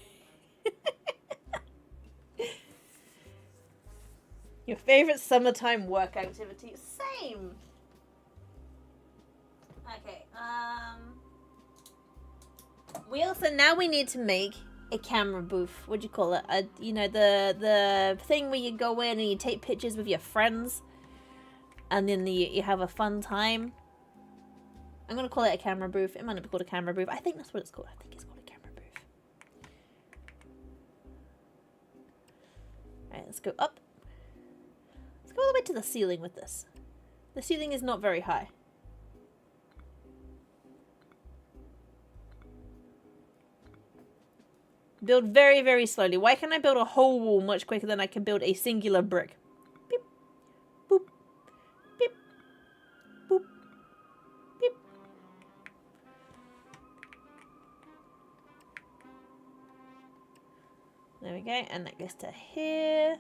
Your favorite summertime work activity? Same. Okay. Now we need to make a camera booth. What do you call it? You know, the thing where you go in and you take pictures with your friends, and then you have a fun time. I'm gonna call it a camera booth. It might not be called a camera booth. I think that's what it's called. I think it's called a camera booth. All right, let's go up. Go all the way to the ceiling with this. The ceiling is not very high. Build very, very slowly. Why can't I build a whole wall much quicker than I can build a singular brick? Beep. Boop. Beep. Boop. Beep. There we go. And that goes to here.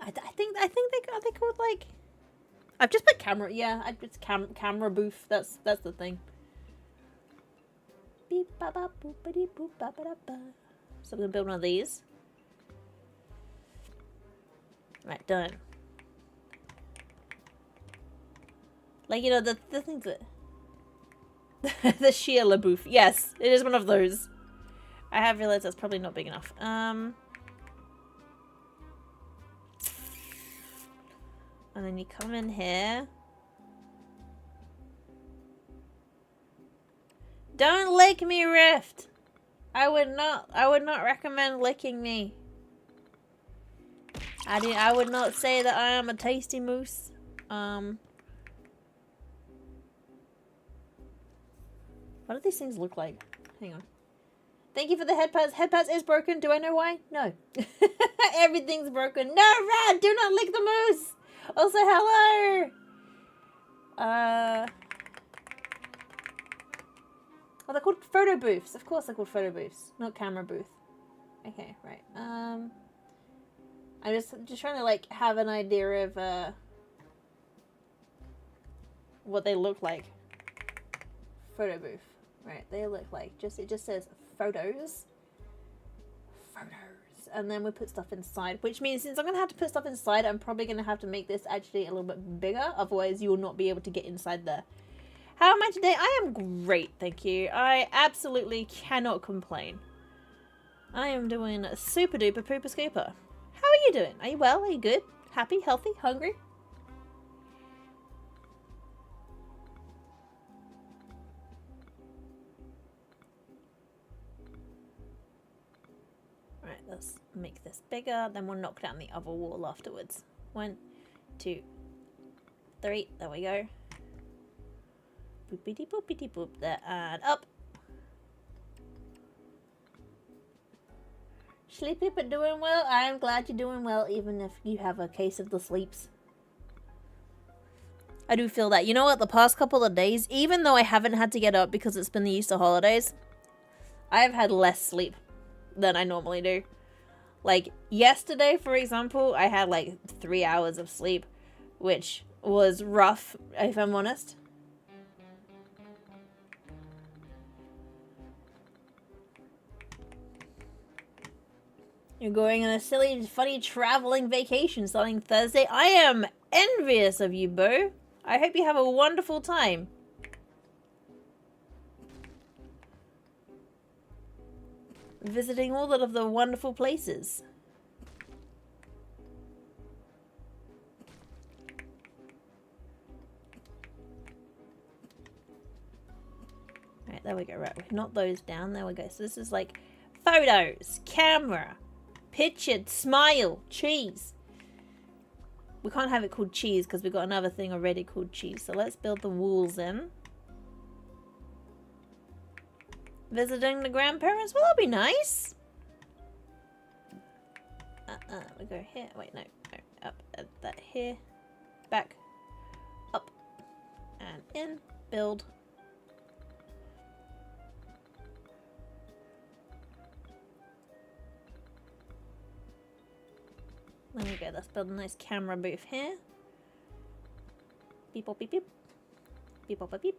I think they called, like, I've just put camera. Yeah, it's camera booth. That's the thing. Beep ba ba boop ba dee boop ba ba da ba. So I'm gonna build one of these. Right, done. Like, you know, the things that the Sheila booth. Yes, it is one of those. I have realized that's probably not big enough. And then you come in here. Don't lick me, Rift. I would not recommend licking me. I would not say that I am a tasty moose. What do these things look like? Hang on. Thank you for the head pads. Head pads is broken. Do I know why? No. Everything's broken. No, Rat! Do not lick the moose! Also, hello! Oh, they're called photo booths. Of course they're called photo booths. Not camera booth. Okay, right. I'm just trying to, like, have an idea of, what they look like. Photo booth. Right, they look like, it just says photos. And then we put stuff inside, which means since I'm going to have to put stuff inside, I'm probably going to have to make this actually a little bit bigger. Otherwise, you will not be able to get inside there. How am I today? I am great, thank you. I absolutely cannot complain. I am doing super duper pooper scooper. How are you doing? Are you well? Are you good? Happy? Healthy? Hungry? Right, let's make this bigger. Then we'll knock down the other wall afterwards. 1, 2, 3. There we go. Boopity boopity boop. There and up. Sleepy but doing well. I am glad you're doing well, even if you have a case of the sleeps. I do feel that. You know what? The past couple of days, even though I haven't had to get up because it's been the Easter holidays, I've had less sleep than I normally do. Like, yesterday, for example, I had like 3 hours of sleep, which was rough, if I'm honest. You're going on a silly, funny traveling vacation starting Thursday. I am envious of you, Bo. I hope you have a wonderful time. Visiting all of the wonderful places. Alright, there we go. Right, we've knocked those down. There we go. So this is like photos, camera, pictured, smile, cheese. We can't have it called cheese because we've got another thing already called cheese. So let's build the walls in. Visiting the grandparents? Well, that'll be nice. We go here. Wait, no. Up. That here. Back. Up. And in. Build. There we go. Let's build a nice camera booth here. Beep, beep, beep. Beep, beep, beep.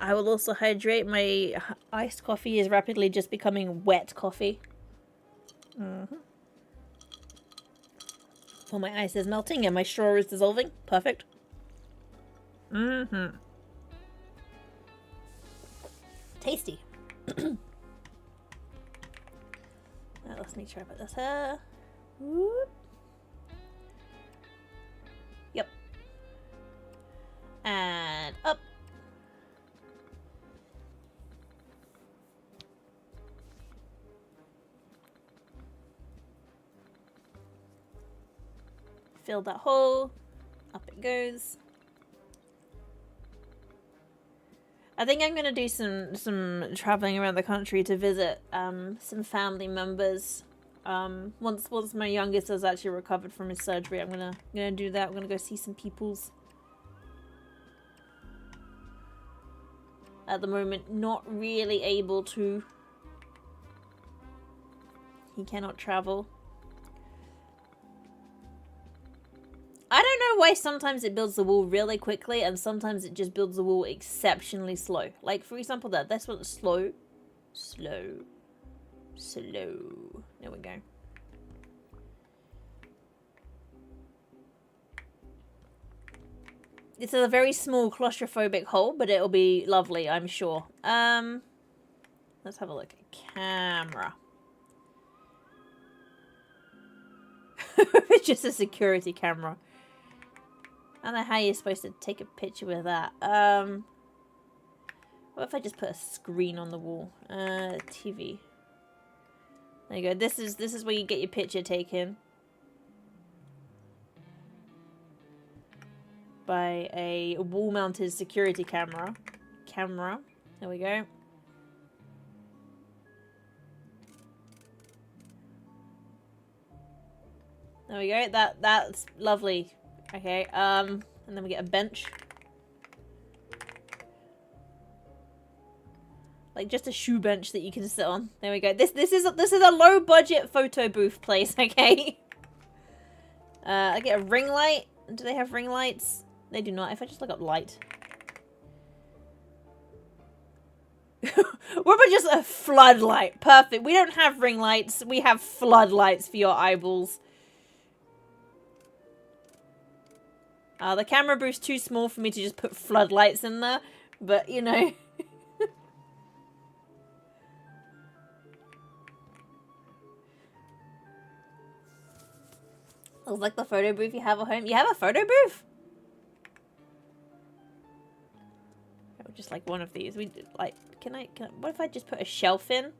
I will also hydrate. My iced coffee is rapidly just becoming wet coffee. Well, my ice is melting and my straw is dissolving. Perfect. Tasty. Now let's make sure I put this here. Whoop. Yep. And up. Fill that hole. Up it goes. I think I'm gonna do some traveling around the country to visit some family members. Once my youngest has actually recovered from his surgery, I'm gonna do that. I'm gonna go see some peoples. At the moment, not really able to. He cannot travel. I don't know why sometimes it builds the wall really quickly and sometimes it just builds the wall exceptionally slow. Like, for example, this one's slow. Slow. There we go. It's a very small claustrophobic hole, but it'll be lovely, I'm sure. Let's have a look. Camera. It's just a security camera. I don't know how you're supposed to take a picture with that. Well, What if I just put a screen on the wall? TV. There you go. This is where you get your picture taken. By a wall-mounted security camera. There we go. There we go. That's lovely. Okay. And then we get a bench. Like just a shoe bench that you can sit on. There we go. This is a low budget photo booth place. Okay. I get a ring light. Do they have ring lights? They do not. If I just look up light. What about just a floodlight? Perfect. We don't have ring lights. We have floodlights for your eyeballs. The camera booth's too small for me to just put floodlights in there. But, you know. Looks like the photo booth you have at home. You have a photo booth? Just like one of these. We like. Can I? What if I just put a shelf in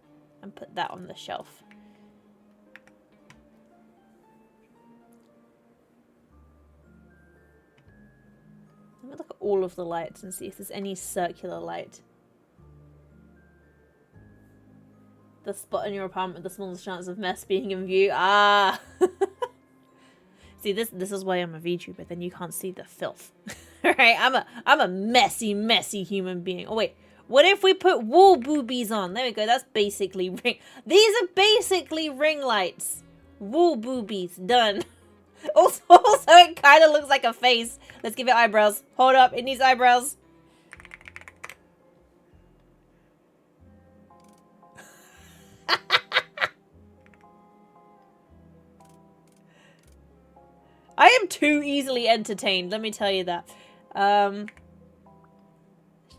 and put that on the shelf? Let me look at all of the lights and see if there's any circular light. The spot in your apartment with the smallest chance of mess being in view. Ah. See, this is why I'm a VTuber. Then you can't see the filth. Right? I'm a messy human being. Oh wait, what if we put wall boobies on? There we go. That's basically ring. These are basically ring lights. Wall boobies done. Also, it kind of looks like a face. Let's give it eyebrows. Hold up, it needs eyebrows. I am too easily entertained, let me tell you that. Let's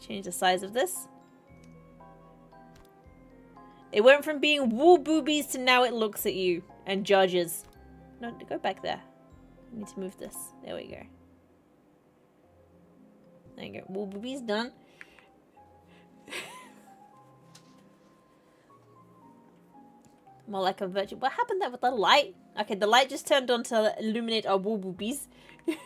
change the size of this. It went from being wall boobies to now it looks at you and judges. No, go back there. I need to move this. There we go. There you go. Wall boobies done. More like a virtual. What happened there with the light? Okay, the light just turned on to illuminate our wall boobies.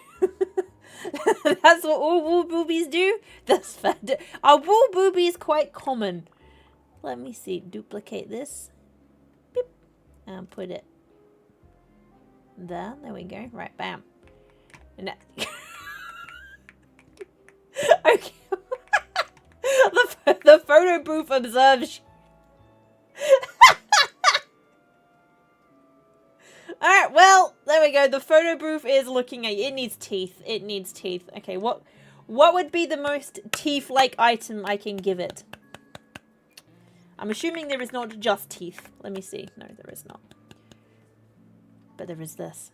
That's what all wall boobies do? That's fair. Our wall boobie is quite common. Let me see. Duplicate this. Beep. And put it there. There we go. Right, bam. And that... Okay. the photo booth observes. Alright, well, there we go. The photo booth is looking at you. It needs teeth. It needs teeth. Okay, what would be the most teeth-like item I can give it? I'm assuming there is not just teeth. Let me see. No, there is not. But there is this.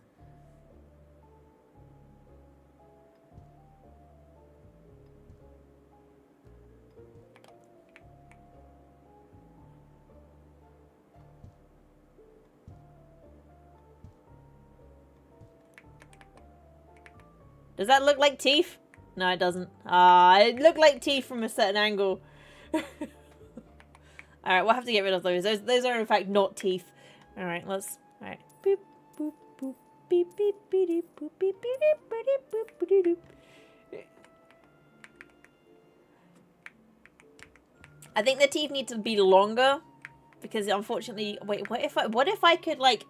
Does that look like teeth? No, it doesn't. It looked like teeth from a certain angle. Alright, we'll have to get rid of those. Those are in fact not teeth. Alright, let's... Alright. Boop, boop, boop, beep, beep, beep, boop, beep, beep, beep, boop, boop, boop. I think the teeth need to be longer. Because unfortunately... Wait, what if I could, like,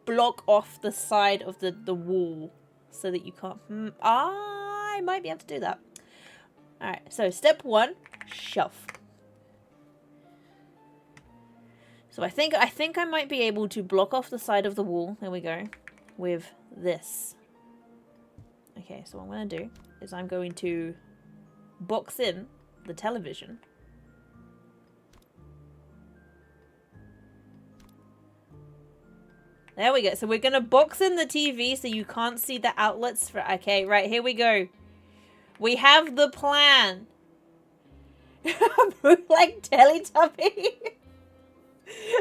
block off the side of the wall? So that you can't... I might be able to do that. Alright, so step 1, shelf. So I think I might be able to block off the side of the wall. There we go. With this. Okay, so what I'm going to do is I'm going to box in the television. There we go. So we're going to box in the TV so you can't see the outlets for... Okay, right, here we go. We have the plan. Like Teletubby.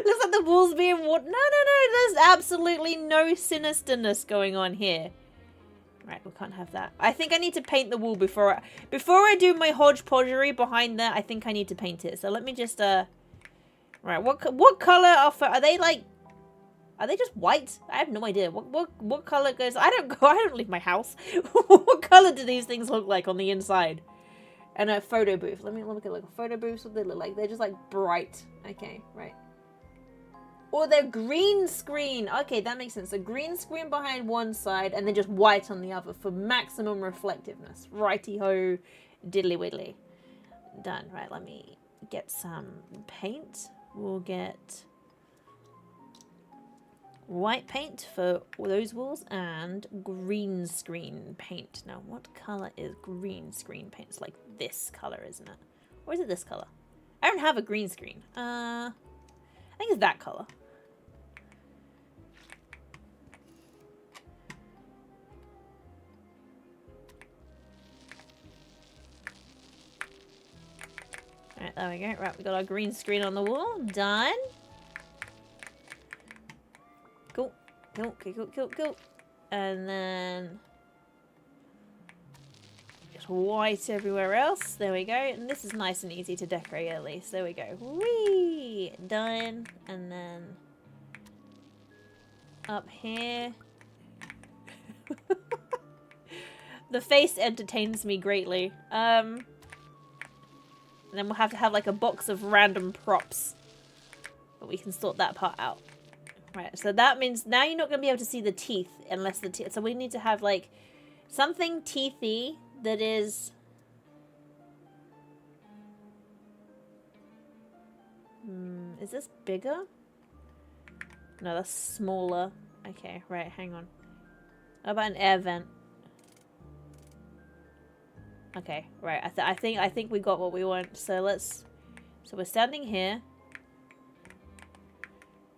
Looks like the wall's being watered. No. There's absolutely no sinisterness going on here. Right, we can't have that. I think I need to paint the wall before I do my hodgepodgery behind there. I think I need to paint it. So let me just right, what color are they like? Are they just white? I have no idea. What color goes? I don't leave my house. What color do these things look like on the inside? And a photo booth. Let me look at like photo booths. What they look like? They're just like bright. Okay, right. Or they're green screen. Okay, that makes sense. So green screen behind one side and then just white on the other for maximum reflectiveness. Righty-ho, diddly-widdly. Done. Right, let me get some paint. We'll get white paint for those walls and green screen paint. Now, what color is green screen paint? It's like this color, isn't it? Or is it this color? I don't have a green screen. I think it's that color. Alright, there we go. Right, we got our green screen on the wall. Done. Cool. Cool. And then just white everywhere else. There we go. And this is nice and easy to decorate at least. There we go. Whee! Done. And then up here. The face entertains me greatly. And then we'll have to have like a box of random props. But we can sort that part out. Right, so that means now you're not going to be able to see the teeth unless the teeth... So we need to have like something teethy that is... is this bigger? No, that's smaller. Okay, right, hang on. How about an air vent? Okay, right. I think we got what we want. So we're standing here,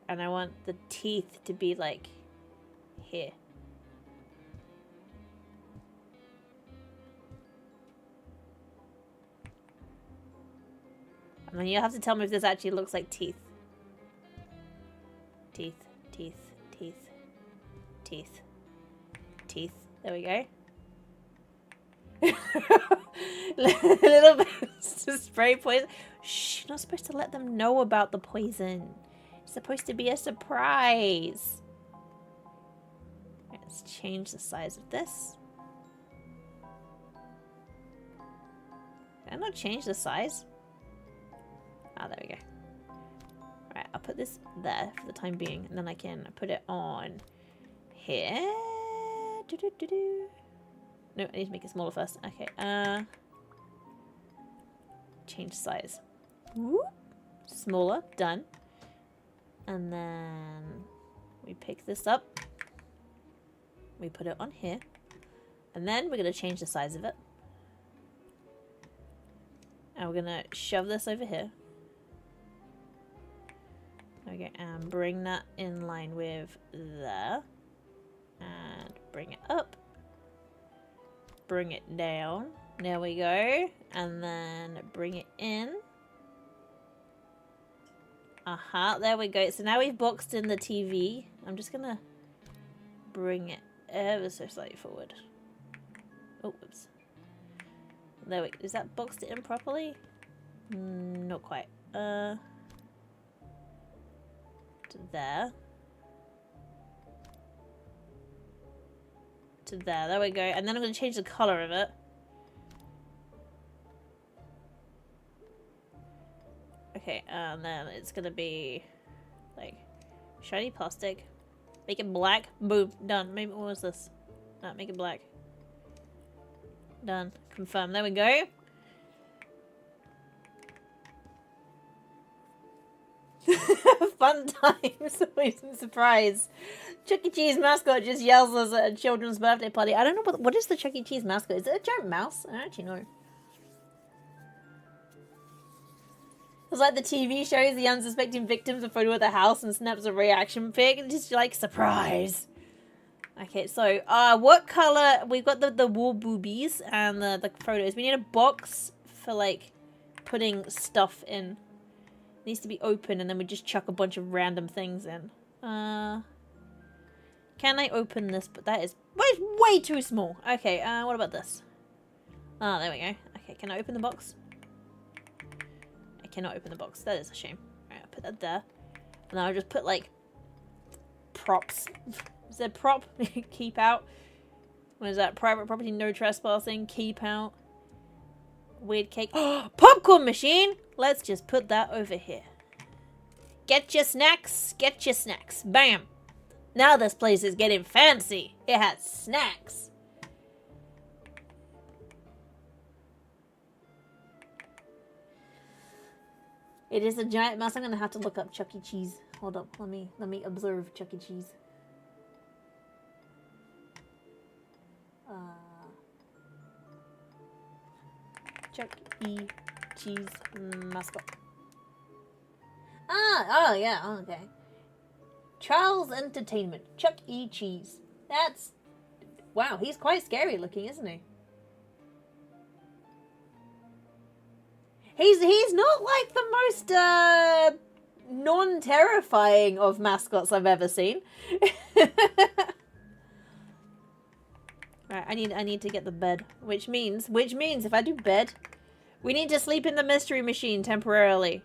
and I want the teeth to be like here. And then you have to tell me if this actually looks like teeth. Teeth. There we go. A little bit of spray poison. Shh, you're not supposed to let them know about the poison. It's supposed to be a surprise. Let's change the size of this. Can I not change the size? Ah, there we go. Right, I'll put this there for the time being, and then I can put it on here. No, I need to make it smaller first. Okay, change size. Whoop. Smaller, done. And then we pick this up. We put it on here. And then we're going to change the size of it. And we're going to shove this over here. Okay, and bring that in line with there. And bring it up. Bring it down. There we go. And then bring it in. Aha, there we go. So now we've boxed in the TV. I'm just gonna bring it ever so slightly forward. Oh, oops. There we go. Is that boxed it in properly? Not quite. To there. To there. There we go. And then I'm going to change the colour of it. Okay, and then it's going to be like shiny plastic. Make it black. Boom. Done. Maybe what was this? No, make it black. Done. Confirm. There we go. Fun times. Always a surprise. Chuck E. Cheese mascot just yells us at a children's birthday party. I don't know what is the Chuck E. Cheese mascot. Is it a giant mouse? I don't actually know. It's like the TV shows the unsuspecting victims a photo of the house and snaps a reaction pic and just like surprise. Okay, so what color? We've got the wall boobies and the photos. We need a box for like putting stuff in. It needs to be open and then we just chuck a bunch of random things in. Can I open this? But that is way too small. Okay, what about this? Oh, there we go. Okay, can I open the box? I cannot open the box. That is a shame. Alright, I'll put that there. And then I'll just put, like, props. Is there prop? Keep out. What is that? Private property, no trespassing. Keep out. Weird cake. Popcorn machine! Let's just put that over here. Get your snacks. Get your snacks. Bam! Now this place is getting fancy. It has snacks. It is a giant mouse. I'm gonna have to look up Chuck E. Cheese. Hold up. Let me observe Chuck E. Cheese. Chuck E. Cheese mascot. Ah, oh yeah, okay. Charles Entertainment, Chuck E. Cheese. That's... Wow, he's quite scary looking, isn't he? He's not like the most, non-terrifying of mascots I've ever seen. Alright, I need to get the bed. Which means if I do bed, we need to sleep in the mystery machine temporarily.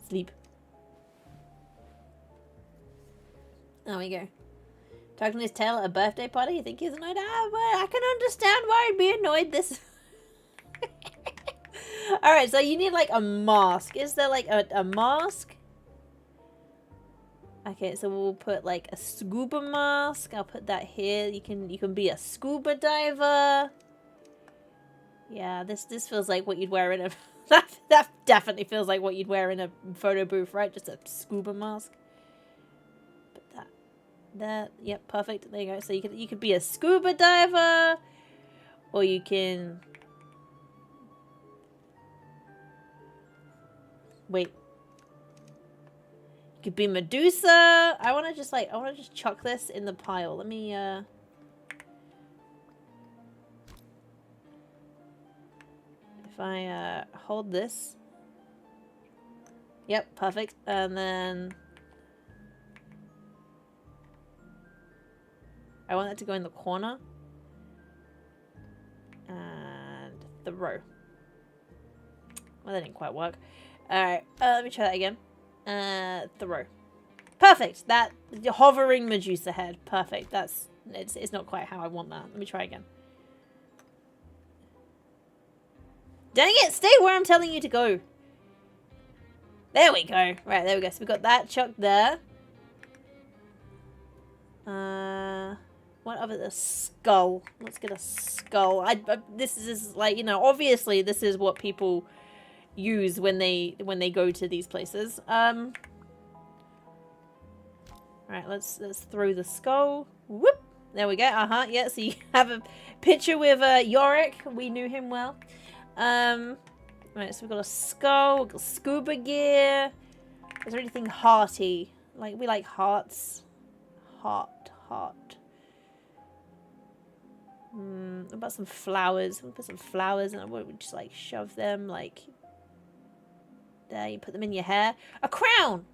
Sleep. There we go. Tugging his tail at a birthday party? You think he's annoyed? Ah, but I can understand why I'd be annoyed this... Alright, so you need like a mask. Is there like a mask? Okay, so we'll put like a scuba mask. I'll put that here. You can be a scuba diver. Yeah, this feels like what you'd wear in a that definitely feels like what you'd wear in a photo booth, right? Just a scuba mask. Put that. Yep, perfect. There you go. So you could be a scuba diver, or you can wait. You could be Medusa. I want to just chuck this in the pile. Let me if I hold this. Yep, perfect. And then I want that to go in the corner. And the row. Well, that didn't quite work. Alright, let me try that again. Throw. Perfect. That hovering Medusa head. Perfect. It's not quite how I want that. Let me try again. Dang it! Stay where I'm telling you to go. There we go. Right, there we go. So we got that chucked there. What other? The skull. Let's get a skull. This is like, you know, obviously this is what people use when they go to these places. Right, let's throw the skull. Whoop! There we go. Yeah, so you have a picture with Yorick. We knew him well. Right, so we've got a skull, we've got scuba gear. Is there anything hearty? Like, we like hearts. Heart. What about some flowers? We'll put some flowers and we'll just like shove them like there. You put them in your hair. A crown!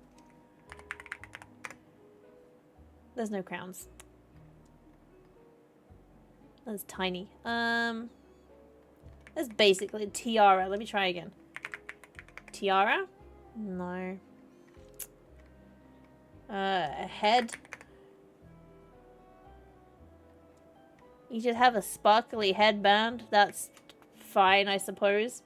There's no crowns. That's tiny. That's basically a tiara. Let me try again. Tiara? No. A head. You should have a sparkly headband. That's fine, I suppose.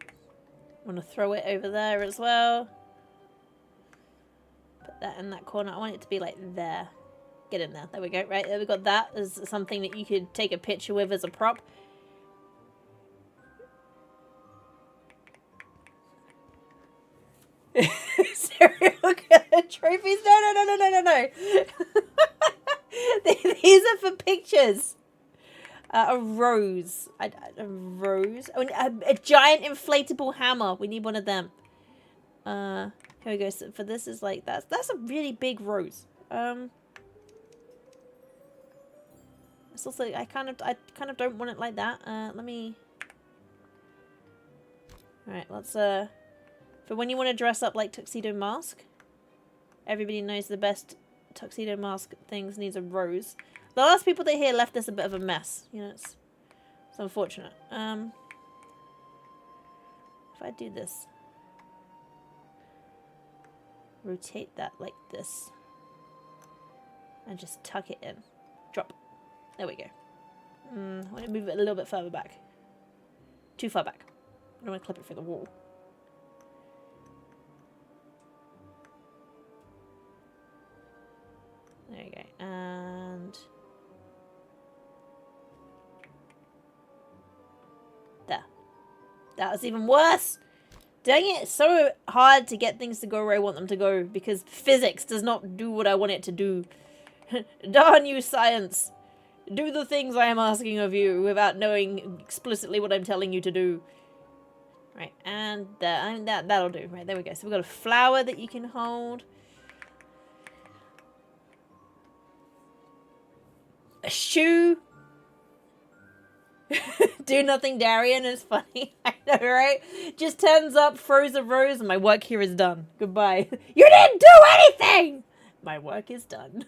I'm gonna throw it over there as well. Put that in that corner. I want it to be like there. Get in there. There we go. Right, there we got that as something that you could take a picture with as a prop. Serial killer trophies? No. These are for pictures. A rose. A rose. Oh, a giant inflatable hammer. We need one of them. Here we go. So for this is like that's a really big rose. It's also I kind of don't want it like that. Let me. All right. Let's For when you want to dress up like Tuxedo Mask. Everybody knows the best Tuxedo Mask things needs a rose. The last people that here left this a bit of a mess. You know, it's unfortunate. If I do this. Rotate that like this. And just tuck it in. Drop. There we go. I want to move it a little bit further back. Too far back. I don't want to clip it through the wall. There you go. And there. That was even worse. Dang it, it's so hard to get things to go where I want them to go because physics does not do what I want it to do. Darn you, science. Do the things I am asking of you without knowing explicitly what I'm telling you to do. Right, and that'll do. Right, there we go. So we've got a flower that you can hold. A shoe. Do nothing, Darian. Is funny. I know, right? Just turns up, throws a rose, and my work here is done. Goodbye. You didn't do anything! My work is done.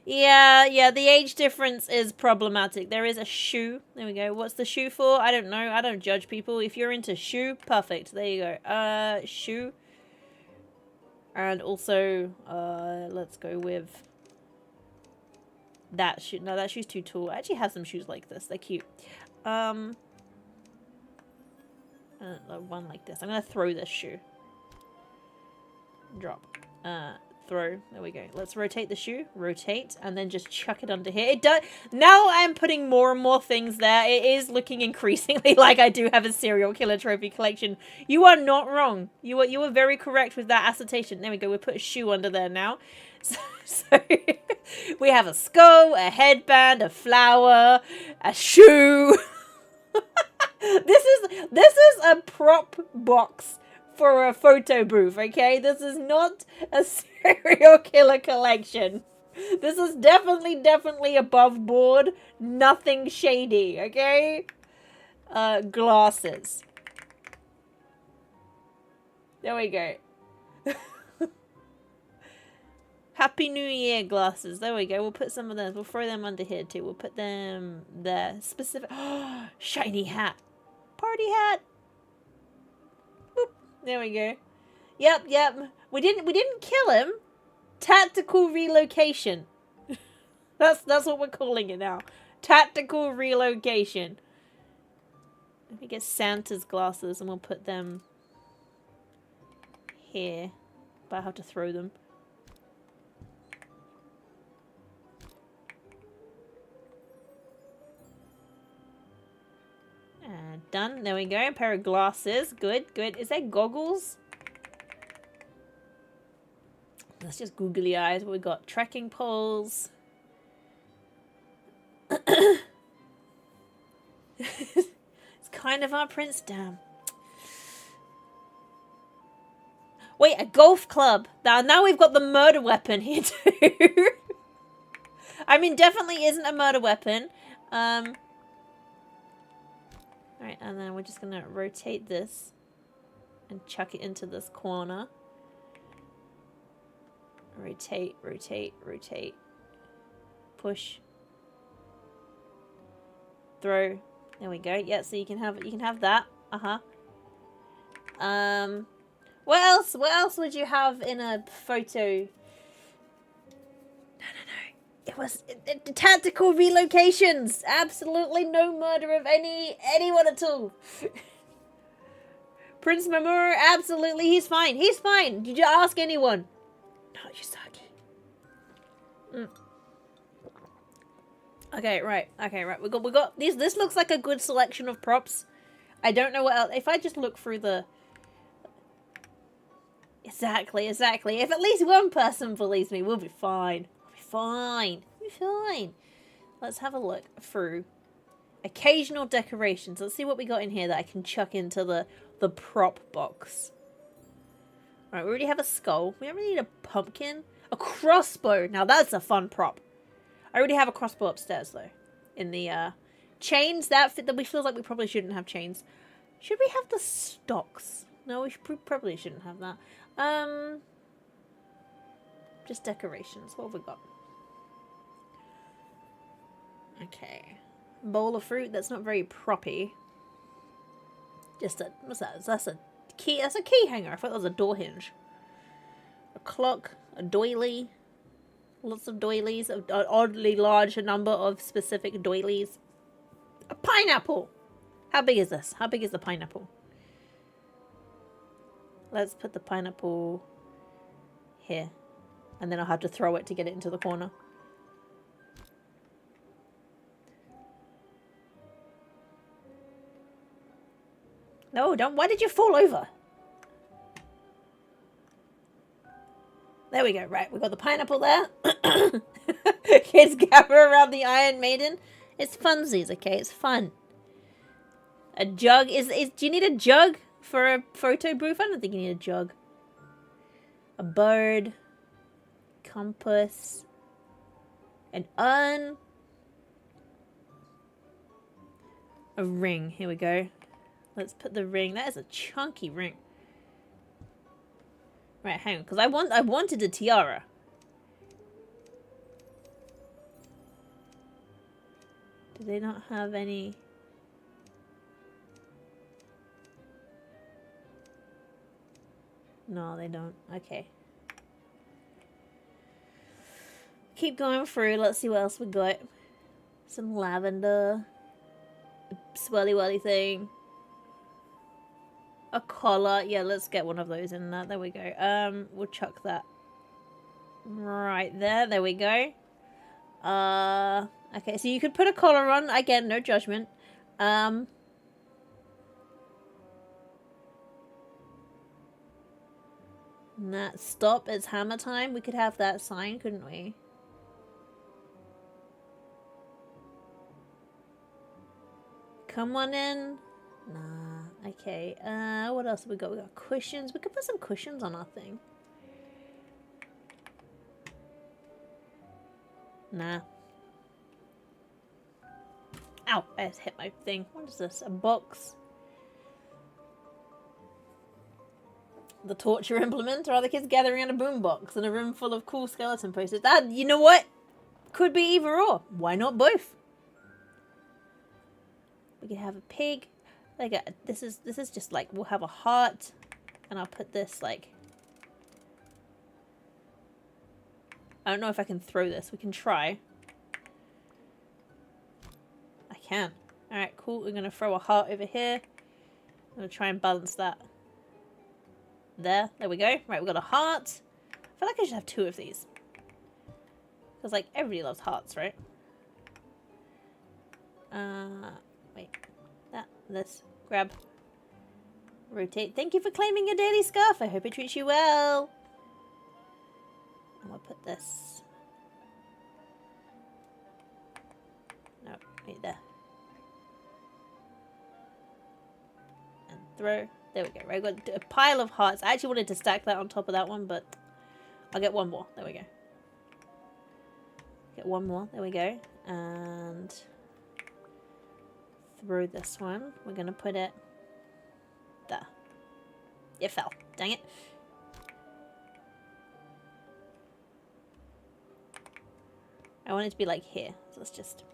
Yeah, the age difference is problematic. There is a shoe. There we go. What's the shoe for? I don't know. I don't judge people. If you're into shoe, perfect. There you go. Shoe. And also, let's go with that shoe. No, that shoe's too tall. I actually have some shoes like this. They're cute. One like this. I'm gonna throw this shoe. Drop. Throw. There we go. Let's rotate the shoe. Rotate. And then just chuck it under here. It does. Now I'm putting more and more things there. It is looking increasingly like I do have a serial killer trophy collection. You are not wrong. You were very correct with that assertion. There we go. We put a shoe under there now. So we have a skull, a headband, a flower, a shoe. This is a prop box for a photo booth, okay? This is not a serial killer collection. This is definitely above board. Nothing shady, okay? Glasses. There we go. Happy New Year glasses. There we go. We'll put some of those. We'll throw them under here too. We'll put them there. Specific. Shiny hat. Party hat. Boop. There we go. Yep. We didn't kill him. Tactical relocation. That's what we're calling it now. Tactical relocation. Let me get Santa's glasses and we'll put them here. But I have to throw them. Done. There we go. A pair of glasses. Good. Is that goggles? That's just googly eyes. What we got? Trekking poles. It's kind of our Prince. Damn. Wait, a golf club. Now we've got the murder weapon here too. I mean, definitely isn't a murder weapon. Alright, and then we're just going to rotate this and chuck it into this corner. Rotate. Push. Throw. There we go. Yeah, so you can have that. What else would you have in a photo? No. It was tactical relocations. Absolutely no murder of anyone at all. Prince Mamoru, absolutely, he's fine. Did you ask anyone? Not Yusagi. Okay, right. We got these. This looks like a good selection of props. I don't know what else. If I just look through the. Exactly. If at least one person believes me, we'll be fine. Fine. Let's have a look through occasional decorations. Let's see what we got in here that I can chuck into the prop box. Alright, we already have a skull. We don't really need a pumpkin. A crossbow. Now that's a fun prop. I already have a crossbow upstairs though. In the chains, that we feel like we probably shouldn't have chains. Should we have the stocks? No, we probably shouldn't have that. Just decorations. What have we got? Okay. Bowl of fruit. That's not very proppy. Just a... What's that? That's a key. That's a key hanger. I thought that was a door hinge. A clock. A doily. Lots of doilies. An oddly large number of specific doilies. A pineapple! How big is this? How big is the pineapple? Let's put the pineapple here. And then I'll have to throw it to get it into the corner. No, don't. Why did you fall over? There we go. Right, we got the pineapple there. Kids gather around the Iron Maiden. It's funsies, okay? It's fun. A jug is. Do you need a jug for a photo booth? I don't think you need a jug. A bird. Compass. An urn. A ring. Here we go. Let's put the ring. That is a chunky ring. Right, hang on, because I wanted a tiara. Do they not have any? No, they don't. Okay. Keep going through. Let's see what else we got. Some lavender. A swirly whirly thing. A collar. Yeah, let's get one of those in there. There we go. We'll chuck that right there. There we go. Okay, so you could put a collar on. Again, no judgment. That stop, it's hammer time. We could have that sign, couldn't we? Come on in. Nah, okay. What else have we got? We got cushions. We could put some cushions on our thing. Nah. Ow, I just hit my thing. What is this? A box. The torture implement, or are the kids gathering around a boombox in a room full of cool skeleton posters? That, you know what? Could be either or. Why not both? We could have a pig. Like this is just like, we'll have a heart, and I'll put this like, I don't know if I can throw this. We can try. I can. Alright, cool. We're gonna throw a heart over here. I'm gonna try and balance that. There we go. Right, we got a heart. I feel like I should have two of these. Because like everybody loves hearts, right? Wait. This. Grab. Rotate. Thank you for claiming your daily scarf. I hope it treats you well. And we'll put this. No, wait there. And throw. There we go. Right, we've got a pile of hearts. I actually wanted to stack that on top of that one, but I'll get one more. There we go. Get one more. There we go. And throw this one. We're going to put it there. It fell. Dang it. I want it to be like here. So let's just...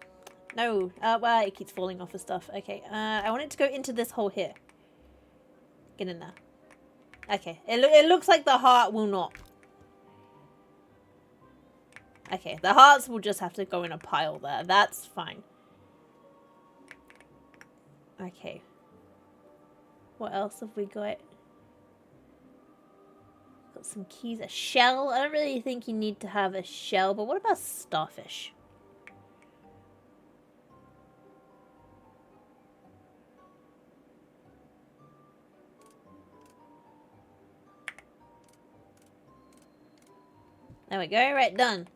No. Well, it keeps falling off of stuff. Okay. I want it to go into this hole here. Get in there. Okay. It looks like the heart will not. Okay. The hearts will just have to go in a pile there. That's fine. Okay. What else have we got? Got some keys. A shell. I don't really think you need to have a shell, but what about starfish? There we go. Right, done.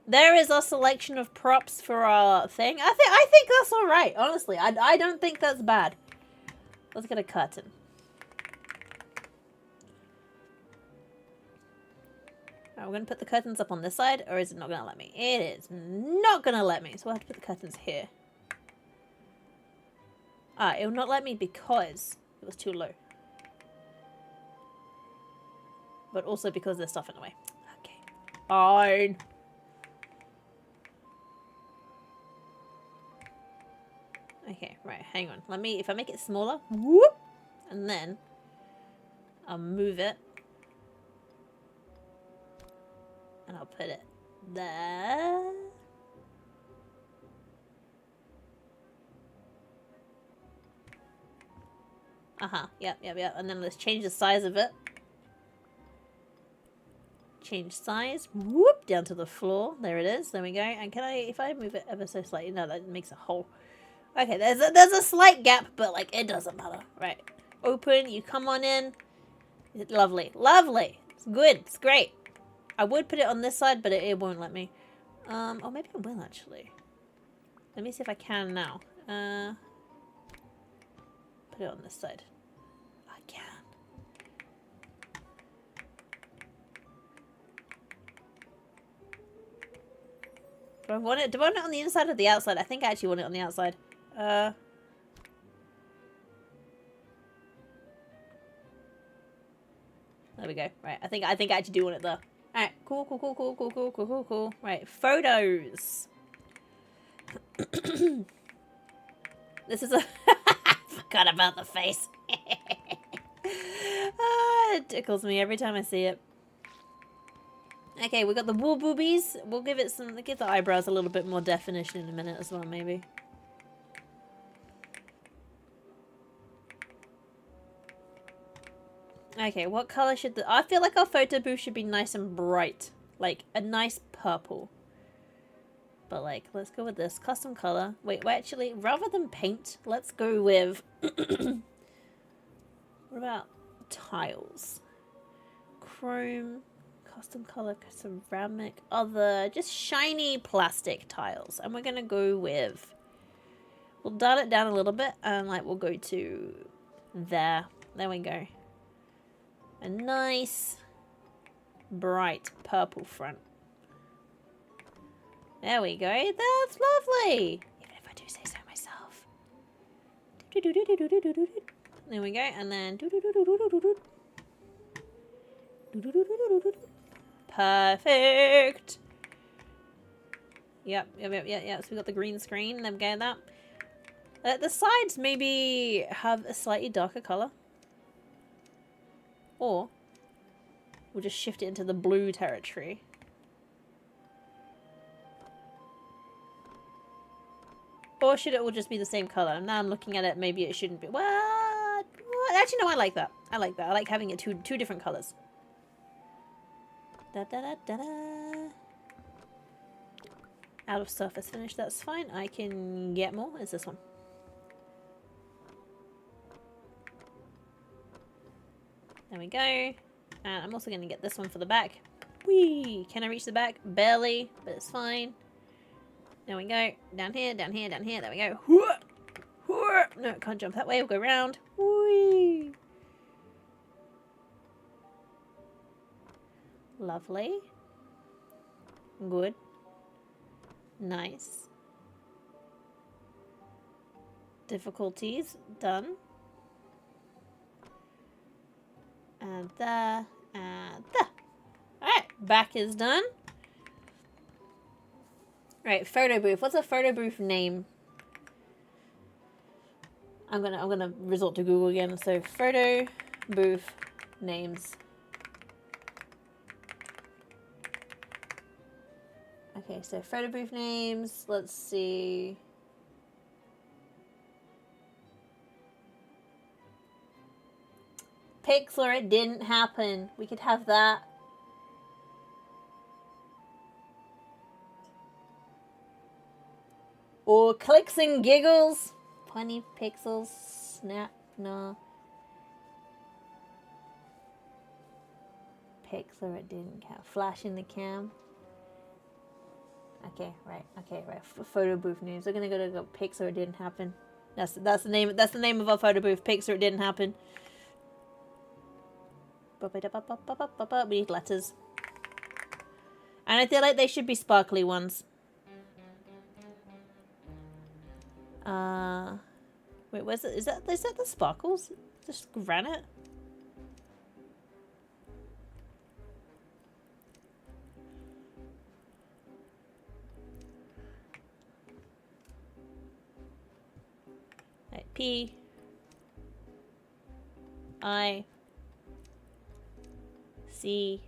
There is our selection of props for our thing. I think that's all right. Honestly, I don't think that's bad. Let's get a curtain. Alright, we're gonna put the curtains up on this side, or is it not gonna let me? It is not gonna let me, so we'll have to put the curtains here. It will not let me because It was too low. But also because there's stuff in the way. Okay. Fine. Okay, right, hang on. Let me, if I make it smaller, whoop, and then I'll move it. And I'll put it there. Yep. And then let's change the size of it. Change size. Whoop, down to the floor. There it is. There we go. And can I, if I move it ever so slightly, no, that makes a hole. Okay, there's a slight gap, but like it doesn't matter. Right. Open, you come on in. Lovely. Lovely. It's good. It's great. I would put it on this side, but it won't let me. Or maybe it will actually. Let me see if I can now. Put it on this side. I can. Do I want it on the inside or the outside? I think I actually want it on the outside. There we go. Right, I think I actually do want it there. Alright, cool. Right, photos. This is a... Forgot about the face. It tickles me every time I see it. Okay, we got the wool boobies. We'll give it some... Give the eyebrows a little bit more definition in a minute as well, maybe. Okay, what color should the... I feel like our photo booth should be nice and bright. Like, a nice purple. But, like, let's go with this. Custom color. Wait, actually, rather than paint, let's go with... What about tiles? Chrome, custom color, ceramic, other... Just shiny plastic tiles. And we're gonna go with... We'll dial it down a little bit, and, like, we'll go to... There. There we go. A nice, bright purple front. There we go. That's lovely. Even if I do say so myself. There we go. And then... Perfect. Yep. So we got the green screen. There we go. That. The sides maybe have a slightly darker color. Or we'll just shift it into the blue territory. Or should it all just be the same color? Now I'm looking at it, maybe it shouldn't be. What? Actually, no, I like that. I like that. I like having it two different colors. Da da da da da. Out of surface finish, that's fine. I can get more. It's this one. There we go. And I'm also going to get this one for the back. Whee! Can I reach the back? Barely, but it's fine. There we go. Down here. There we go. No, can't jump that way. We'll go round. Whee! Lovely. Good. Nice. Difficulties. Done. And there, and there. Alright, back is done. Right, photo booth. What's a photo booth name? I'm gonna resort to Google again. So photo booth names. Okay, so photo booth names. Let's see. Pixlr, it didn't happen. We could have that. Or clicks and giggles. Funny pixels. Snap. No. Pixlr, it didn't count. Flashing the cam. Okay, right. Photo booth names. We're gonna go Pixlr, it didn't happen. That's the name. That's the name of our photo booth. Pixlr, it didn't happen. We need letters. And I feel like they should be sparkly ones. We're Wait, where's it? Is that the sparkles? Just granite? Right, P I C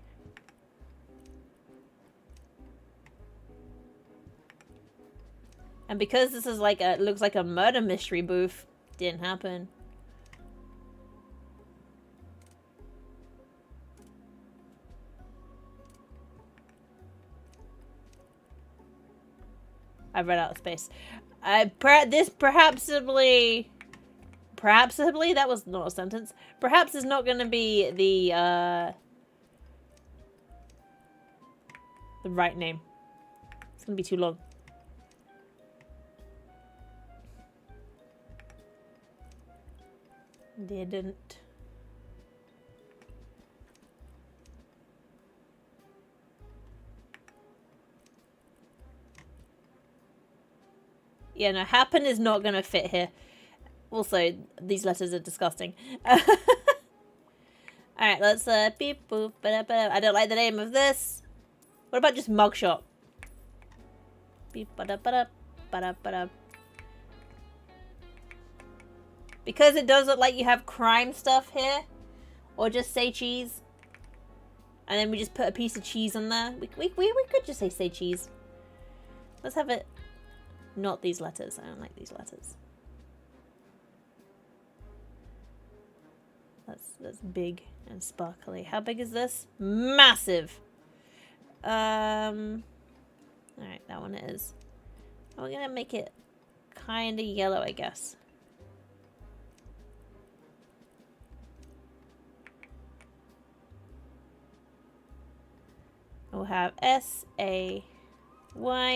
and because this is like a looks like a murder mystery booth, didn't happen. I've run out of space. Perhapsably, that was not a sentence. Perhaps is not going to be the right name. It's going to be too long. Didn't. Yeah, no, happen is not going to fit here. Also, these letters are disgusting. Alright, let's beep boop ba-da-ba-da. I don't like the name of this. What about just mugshot? Beep ba-da-ba-da ba-da-ba-da. Because it does look like you have crime stuff here. Or just say cheese. And then we just put a piece of cheese on there. We could just say cheese. Let's have it. Not these letters. I don't like these letters. That's big and sparkly. How big is this? Massive. Alright, that one is. And we're gonna make it kinda yellow, I guess. We'll have S-A-Y,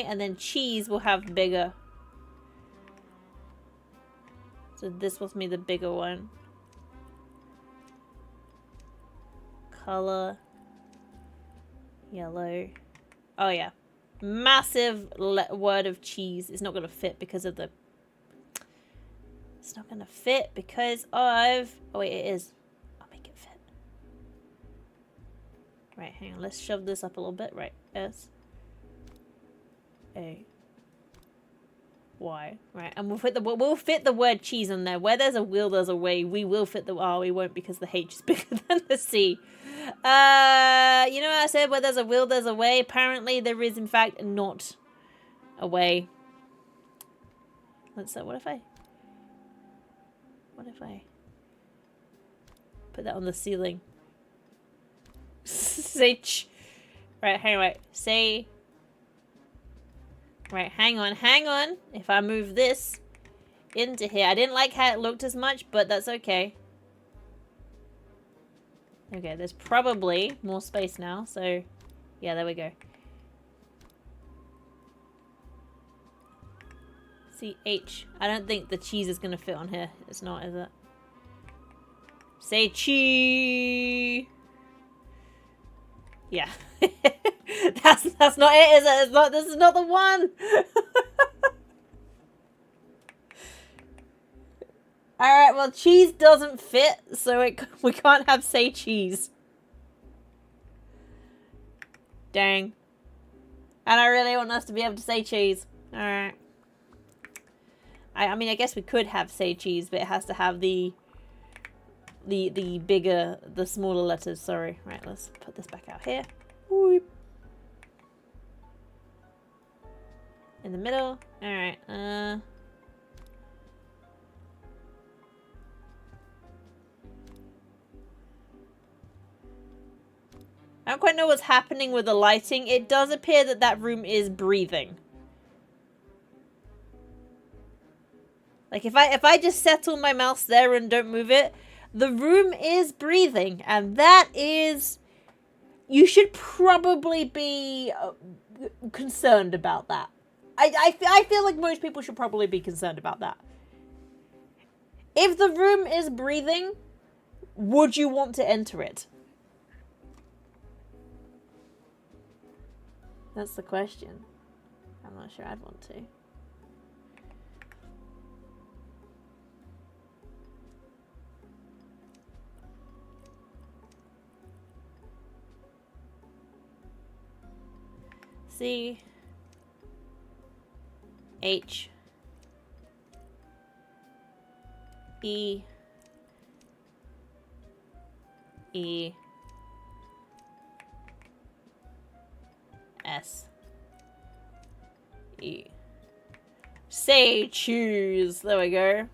and then cheese will have bigger. So this must be the bigger one. Color. Yellow. Oh yeah. Massive word of cheese. It's not going to fit because of the... It's not going to fit because of... Oh wait, it is. I'll make it fit. Right, hang on. Let's shove this up a little bit. Right. S-A-Y. Right, and we'll fit the word cheese in there. Where there's a will, there's a way. We will fit the... Oh, we won't because the H is bigger than the C. You know what I said? Where there's a will, there's a way. Apparently, there is, in fact, not a way. Let's... What if I put that on the ceiling? Say ch... Right, hang on, wait. Say... Right, hang on. If I move this into here. I didn't like how it looked as much, but that's okay. Okay, there's probably more space now, so... Yeah, there we go. C-H. I don't think the cheese is going to fit on here. It's not, is it? Say cheese. Yeah. That's not it, is it? It's not, this is not the one. Alright, well, cheese doesn't fit, so we can't have say cheese. Dang. And I really want us to be able to say cheese. Alright. I mean, I guess we could have say cheese, but it has to have the bigger, the smaller letters. Sorry. Right, let's put this back out here. Whoop. In the middle. Alright, I don't quite know what's happening with the lighting. It does appear that that room is breathing. Like, if I just settle my mouse there and don't move it, the room is breathing. And that is... You should probably be concerned about that. I feel like most people should probably be concerned about that. If the room is breathing, would you want to enter it? That's the question. I'm not sure I'd want to. C H E E S E. Say choose. There we go.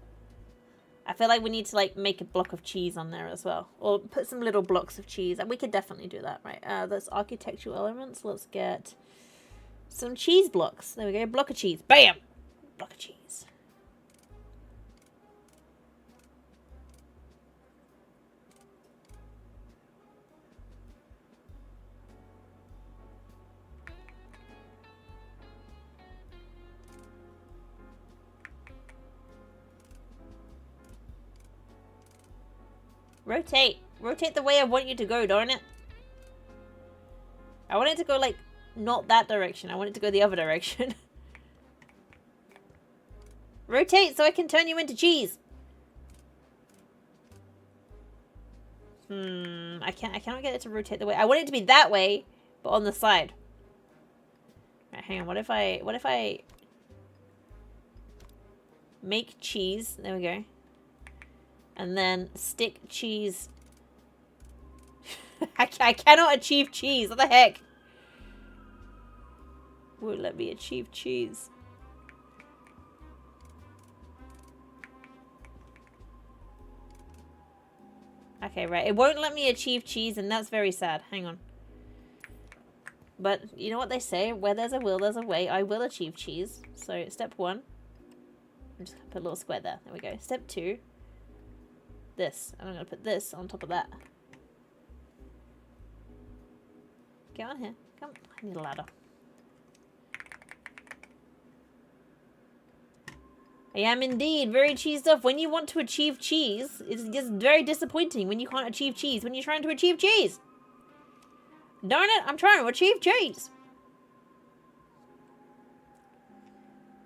I feel like we need to like make a block of cheese on there as well, or put some little blocks of cheese, and we could definitely do that, right? That's architectural elements. Let's get some cheese blocks. There we go. Block of cheese. Bam. Block of cheese. Rotate. Rotate the way I want you to go, darn it. I want it to go, like, not that direction. I want it to go the other direction. Rotate so I can turn you into cheese. I cannot get it to rotate the way. I want it to be that way, but on the side. Right, hang on. What if I make cheese? There we go. And then stick cheese. I cannot achieve cheese. What the heck? Won't let me achieve cheese. Okay, right. It won't let me achieve cheese, and that's very sad. Hang on. But you know what they say? Where there's a will, there's a way. I will achieve cheese. So step 1. I'm just going to put a little square there. There we go. Step 2. This. And I'm going to put this on top of that. Get on here. Come. I need a ladder. I am indeed very cheesed off. When you want to achieve cheese, it's just very disappointing when you can't achieve cheese when you're trying to achieve cheese. Darn it, I'm trying to achieve cheese.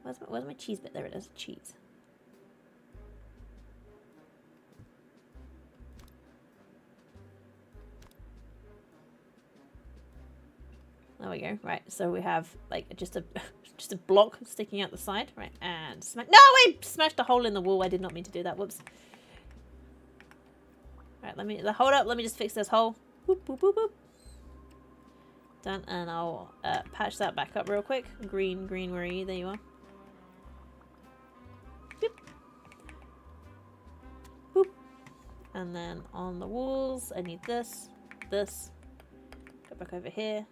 Where's my cheese bit? There it is. Cheese. There we go. Right, so we have like just a block sticking out the side, right? And smash. No, I smashed a hole in the wall. I did not mean to do that. Whoops. Right, hold up. Let me just fix this hole. Boop, boop, boop, boop. Done, and I'll patch that back up real quick. Green, where are you? There you are. Boop. Boop. And then on the walls, I need this. Go back over here.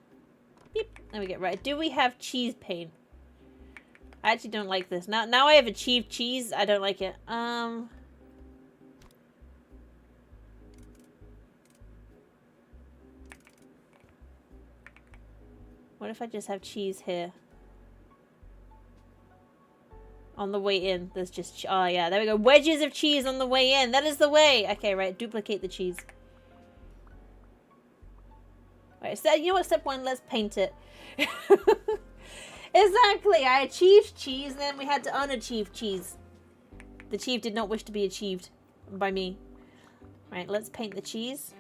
Beep. There we go. Right. Do we have cheese paint? I actually don't like this. Now I have achieved cheese. I don't like it. What if I just have cheese here? On the way in, there's just... Oh, yeah. There we go. Wedges of cheese on the way in. That is the way. Okay, right. Duplicate the cheese. Right, so you know what? Step 1, let's paint it. Exactly. I achieved cheese, then we had to unachieve cheese. The cheese did not wish to be achieved by me. Right, let's paint the cheese.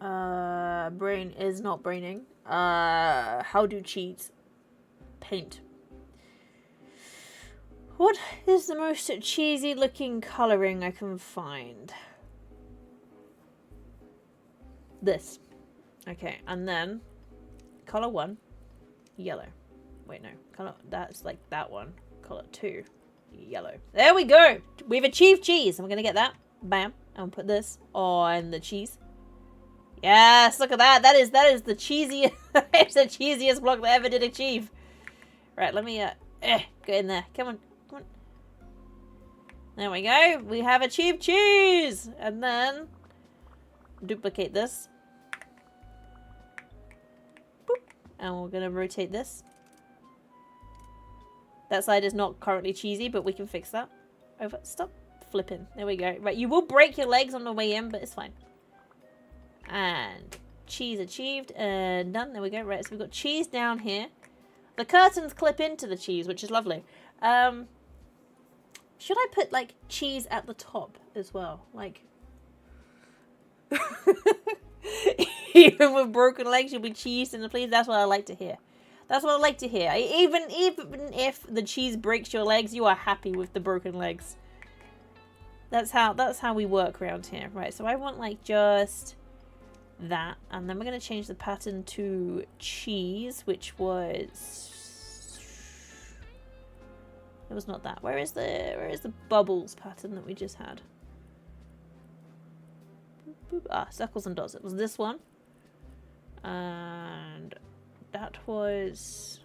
Brain is not braining. How do cheese paint? What is the most cheesy looking colouring I can find? This. Okay, and then colour 1, yellow. Wait, no. Colour, that's like that one. Colour 2, yellow. There we go! We've achieved cheese. I'm gonna get that. Bam. And we'll put this on the cheese. Yes, look at that. That is the cheesiest it's the cheesiest block that I ever did achieve. Right, let me get in there. Come on. There we go. We have achieved cheese. And then duplicate this. Boop. And we're going to rotate this. That side is not currently cheesy, but we can fix that. Over. Stop flipping. There we go. Right, you will break your legs on the way in, but it's fine. And cheese achieved. And done. There we go. Right, so we've got cheese down here. The curtains clip into the cheese, which is lovely. Should I put, like, cheese at the top as well? Like, Even with broken legs, you'll be cheesed in the please. That's what I like to hear. That's what I like to hear. Even if the cheese breaks your legs, you are happy with the broken legs. That's how we work around here. Right, so I want like just that. And then we're going to change the pattern to cheese, which was... It was not that. Where is the bubbles pattern that we just had? Ah, circles and dots. It was this one. And that was...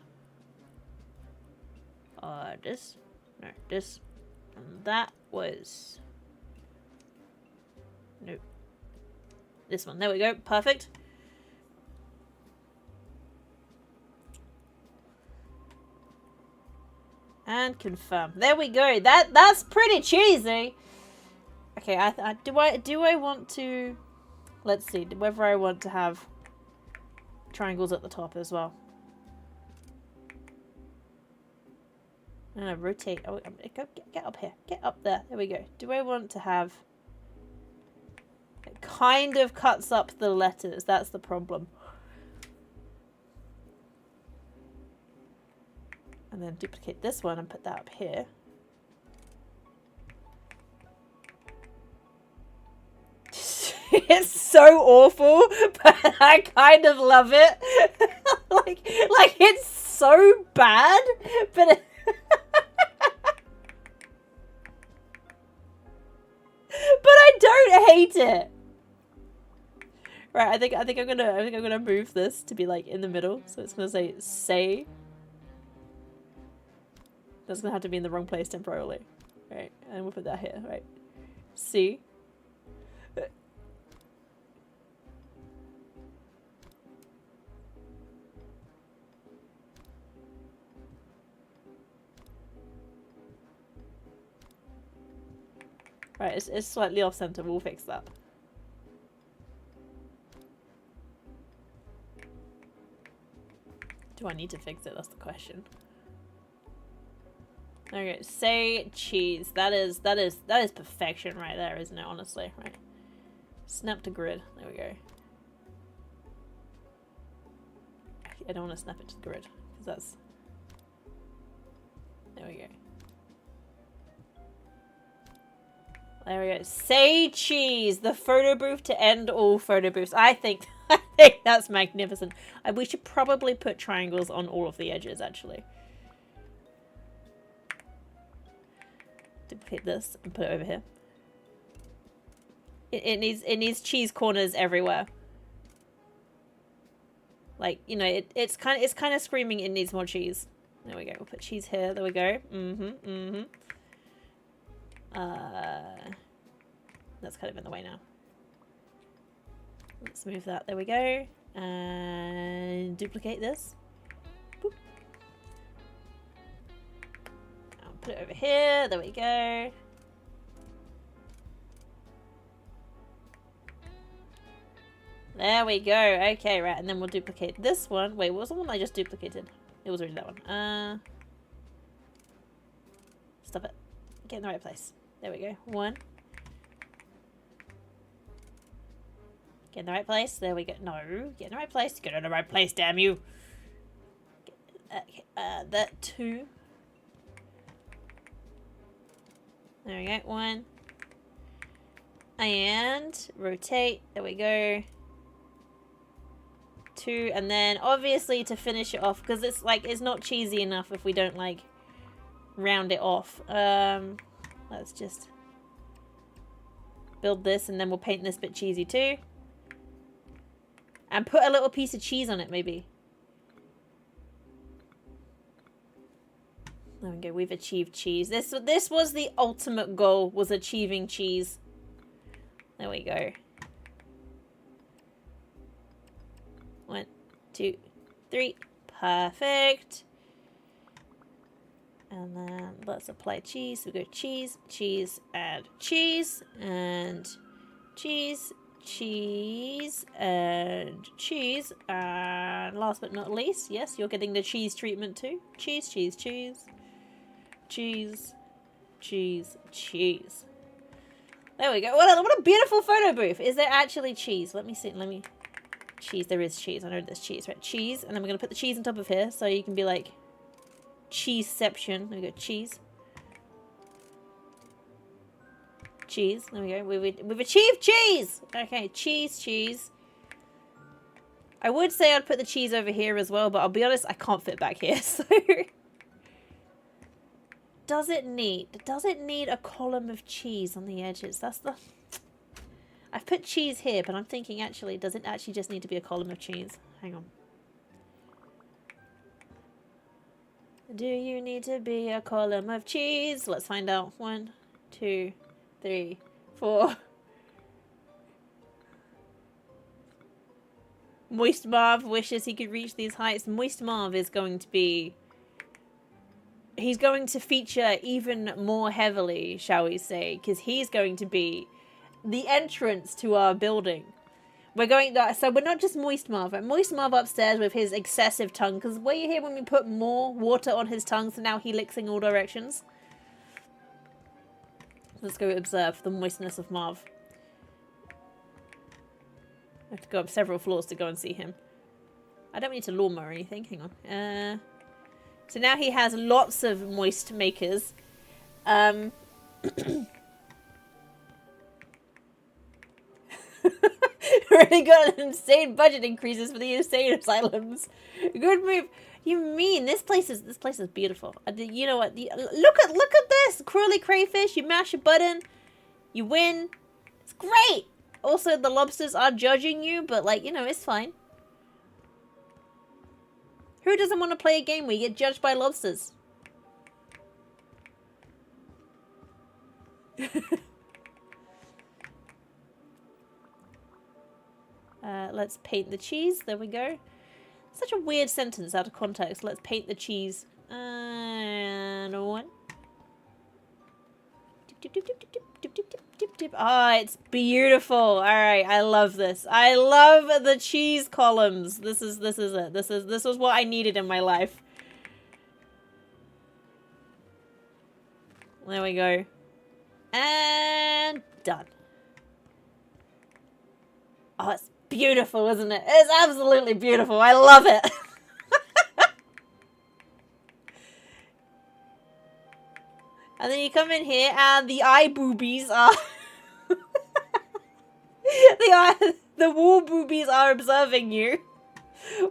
this. No, this. And that was... Nope. This one. There we go. Perfect. And confirm. There we go. That's pretty cheesy. Okay, do I want to... Let's see, whether I want to have triangles at the top as well. No, rotate. Oh, get up here. Get up there. There we go. Do I want to have... It kind of cuts up the letters. That's the problem. And then duplicate this one and put that up here. It's so awful, but I kind of love it. like it's so bad, but but I don't hate it. Right, I think I'm gonna move this to be like in the middle, so it's gonna say. That's gonna have to be in the wrong place temporarily. Right, and we'll put that here. Right, C. Right, it's slightly off center. We'll fix that. Do I need to fix it? That's the question. Okay, say cheese. That is perfection right there, isn't it? Honestly, right. Snap to grid. There we go. I don't want to snap it to the grid because that's. There we go. There we go. Say cheese. The photo booth to end all photo booths. I think that's magnificent. We should probably put triangles on all of the edges, actually. Duplicate this and put it over here. It needs cheese corners everywhere. Like, you know, it's kind of screaming it needs more cheese. There we go. We'll put cheese here. There we go. That's kind of in the way now. Let's move that. There we go. And duplicate this. Boop. I'll put it over here. There we go. There we go. Okay, right. And then we'll duplicate this one. Wait, what was the one I just duplicated? It was already that one. Stop it. Get in the right place. There we go. One. Get in the right place. There we go. No. Get in the right place. Get in the right place, damn you. That two. There we go. One. And rotate. There we go. Two. And then obviously to finish it off, because it's like, it's not cheesy enough if we don't like round it off. Let's just build this and then we'll paint this bit cheesy too. And put a little piece of cheese on it, maybe. There we go. We've achieved cheese. This was the ultimate goal, was achieving cheese. There we go. 1, 2, 3. Perfect. And then let's apply cheese. So we go cheese, cheese, and cheese, and cheese, cheese, and cheese. And last but not least, yes, you're getting the cheese treatment too. Cheese, cheese, cheese. Cheese, cheese, cheese. There we go. What a beautiful photo booth. Is there actually cheese? Let me see. Cheese. There is cheese. I know there's cheese. Right, cheese. And then we're going to put the cheese on top of here so you can be like cheeseception. There we go. Cheese. Cheese. There we go. We've achieved cheese! Okay, cheese. I would say I'd put the cheese over here as well, but I'll be honest, I can't fit back here, so... Does it need a column of cheese on the edges? That's the... I've put cheese here, but I'm thinking actually, does it actually just need to be a column of cheese? Hang on. Do you need to be a column of cheese? Let's find out. 1, 2, 3, 4. Moist Marv wishes he could reach these heights. Moist Marv is going to be... He's going to feature even more heavily, shall we say, because he's going to be the entrance to our building. We're going to... So we're not just Moist Marv. Right? Moist Marv upstairs with his excessive tongue, because were you here when we put more water on his tongue, so now he licks in all directions? Let's go observe the moistness of Marv. I have to go up several floors to go and see him. I don't need to lawnmower or anything. Hang on. So now he has lots of moist makers. Already got an insane budget increases for the insane asylums. Good move. You mean this place is beautiful? You know what? Look at this curly crayfish. You mash a button, you win. It's great. Also, the lobsters are judging you, but like, you know, it's fine. Who doesn't want to play a game where you get judged by lobsters? Let's paint the cheese. There we go. Such a weird sentence out of context. Let's paint the cheese. And 1. Ah, oh, it's beautiful. All right, I love this. I love the cheese columns. This is it. This was what I needed in my life. There we go. And done. Oh, it's beautiful, isn't it? It's absolutely beautiful. I love it. And then you come in here and the eye boobies are... the wall boobies are observing you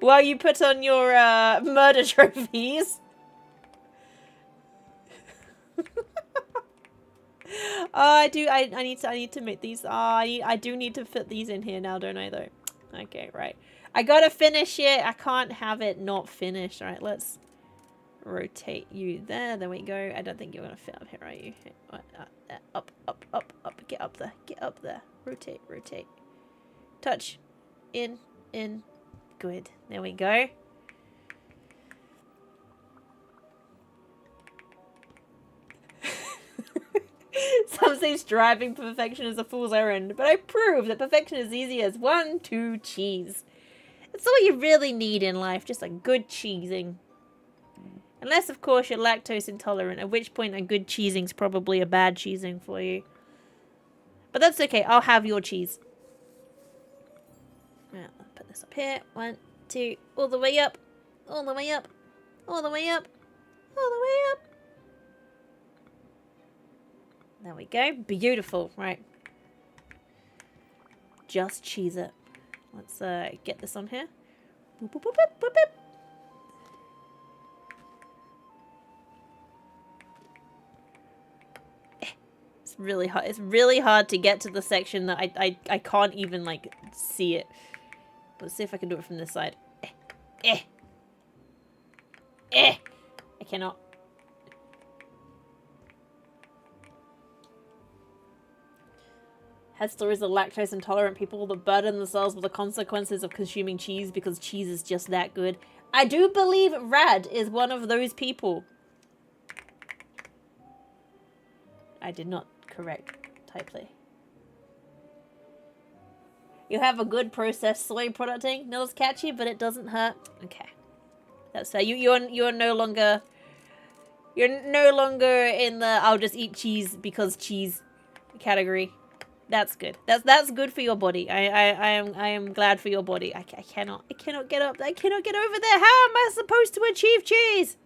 while you put on your murder trophies. I need to make these. I do need to fit these in here now, don't I, though? Okay, right. I gotta finish it. I can't have it not finished. All right, let's rotate you there. There we go. I don't think you're gonna fit up here, are you? Up. Get up there. Get up there. Rotate. Touch. In. Good. There we go. Some say striving for perfection is a fool's errand, but I prove that perfection is easy as 1, 2, cheese. That's all you really need in life, just a good cheesing. Unless, of course, you're lactose intolerant, at which point a good cheesing's probably a bad cheesing for you. But that's okay, I'll have your cheese. Right, I'll put this up here. 1, 2, all the way up. All the way up. All the way up. All the way up. There we go. Beautiful. Right. Just cheese it. Let's get this on here. Boop, boop, boop, boop, boop, boop. It's really hard. It's really hard to get to the section that I can't even like see it. Let's see if I can do it from this side. I cannot. Had stories of lactose intolerant people that burden themselves with the consequences of consuming cheese because cheese is just that good. I do believe Rad is one of those people. I did not correct typely. You have a good processed soy producting. Not as catchy, but it doesn't hurt. Okay, that's fair. You're no longer in the I'll just eat cheese because cheese category. That's good. That's good for your body. I am glad for your body. I cannot get up. I cannot get over there. How am I supposed to achieve cheese?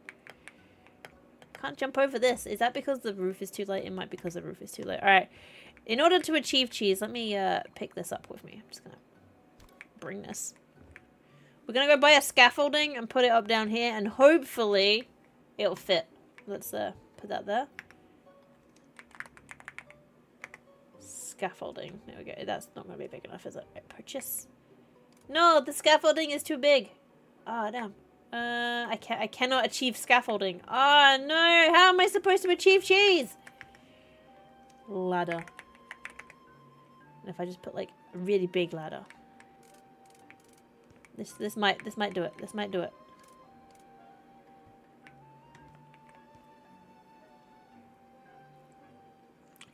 Can't jump over this. Is that because the roof is too light? It might be because the roof is too light. All right. In order to achieve cheese, let me pick this up with me. I'm just gonna bring this. We're gonna go buy a scaffolding and put it up down here, and hopefully it'll fit. Let's put that there. Scaffolding. There we go. That's not gonna be big enough, is it? Right, purchase. No, the scaffolding is too big. Ah, damn. I cannot achieve scaffolding. Oh no! How am I supposed to achieve cheese? Ladder. And if I just put like a really big ladder. This might do it. This might do it.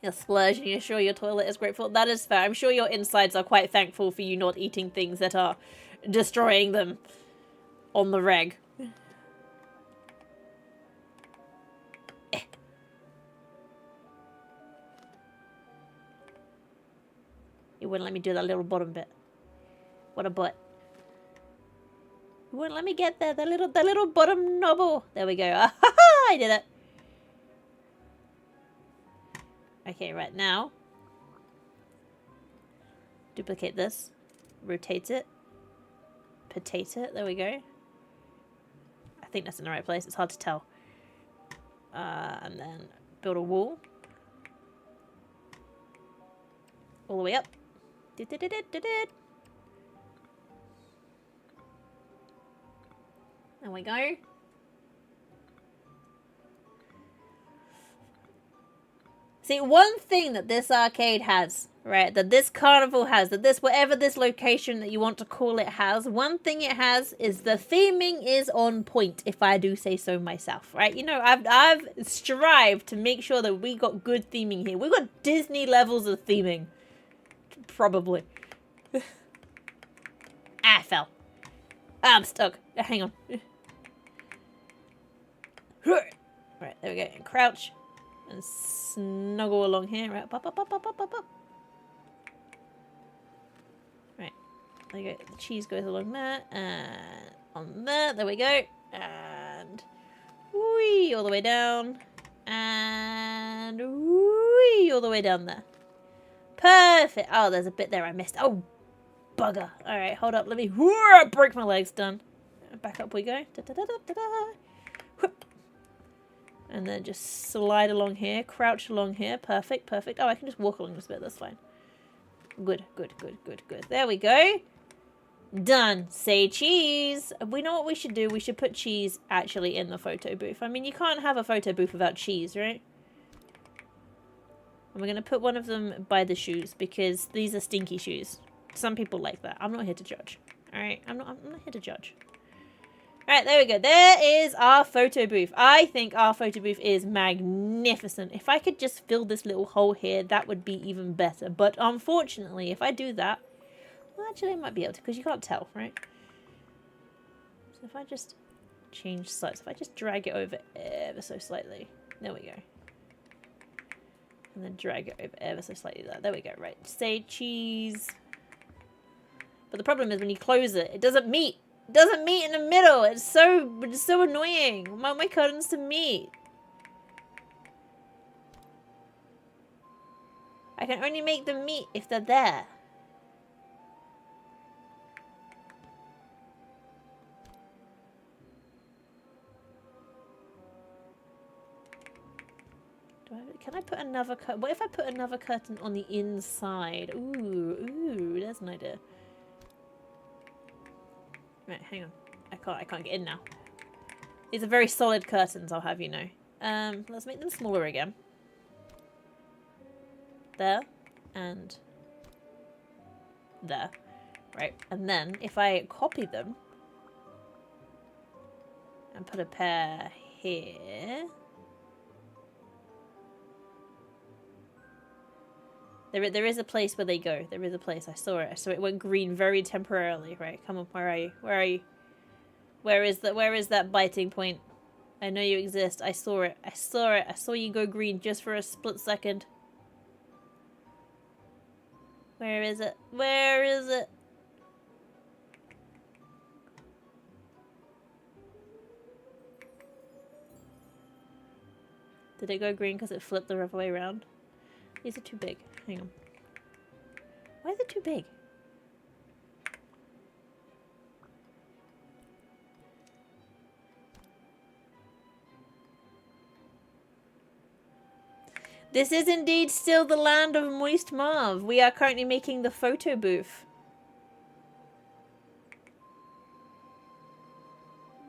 You're splurging. You're sure your toilet is grateful? That is fair. I'm sure your insides are quite thankful for you not eating things that are destroying them on the reg. You wouldn't let me do that little bottom bit. What a butt. You wouldn't let me get there. The little bottom knobble. There we go. I did it. Okay, right now. Duplicate this. Rotate it. Potato it. There we go. I think that's in the right place. It's hard to tell. And then build a wall. All the way up. There we go. See, one thing that this arcade has, right, that this carnival has, that this, whatever this location that you want to call it has, one thing it has is the theming is on point, if I do say so myself, right? You know, I've strived to make sure that we got good theming here. We've got Disney levels of theming. Probably. I fell. I'm stuck. Hang on. Right, there we go. And crouch. And snuggle along here. Right, pop. Right. There you go. The cheese goes along there. And on there. There we go. And whee, all the way down. And whee, all the way down there. Perfect. Oh, there's a bit there I missed. Oh, bugger. All right, hold up. Let me break my legs. Done. Back up we go. Whoop. And then just slide along here. Crouch along here. Perfect. Oh, I can just walk along this bit. That's fine. Good. There we go. Done. Say cheese. We know what we should do. We should put cheese actually in the photo booth. I mean, you can't have a photo booth without cheese, right? And we're going to put one of them by the shoes because these are stinky shoes. Some people like that. I'm not here to judge. Alright? I'm not here to judge. Alright, there we go. There is our photo booth. I think our photo booth is magnificent. If I could just fill this little hole here, that would be even better. But unfortunately, if I do that... Well, actually, I might be able to because you can't tell, right? So if I just change size, if I just drag it over ever so slightly. There we go. And then drag it over ever so slightly there. There we go, right. Say cheese. But the problem is when you close it, it doesn't meet. It doesn't meet in the middle. It's so annoying. I want my curtains to meet. I can only make them meet if they're there. Can I put another curtain? What if I put another curtain on the inside? Ooh, there's an idea. Right, hang on. I can't get in now. These are very solid curtains, I'll have you know. Let's make them smaller again. There. And there. Right, and then if I copy them and put a pair here... There is a place where they go. There is a place. I saw it. So it went green very temporarily. Right, come on. Where are you? Where are you? Where is that biting point? I know you exist. I saw it. I saw you go green just for a split second. Where is it? Where is it? Did it go green because it flipped the other way around? These are too big. Hang on. Why is it too big? This is indeed still the land of Moist Marv. We are currently making the photo booth.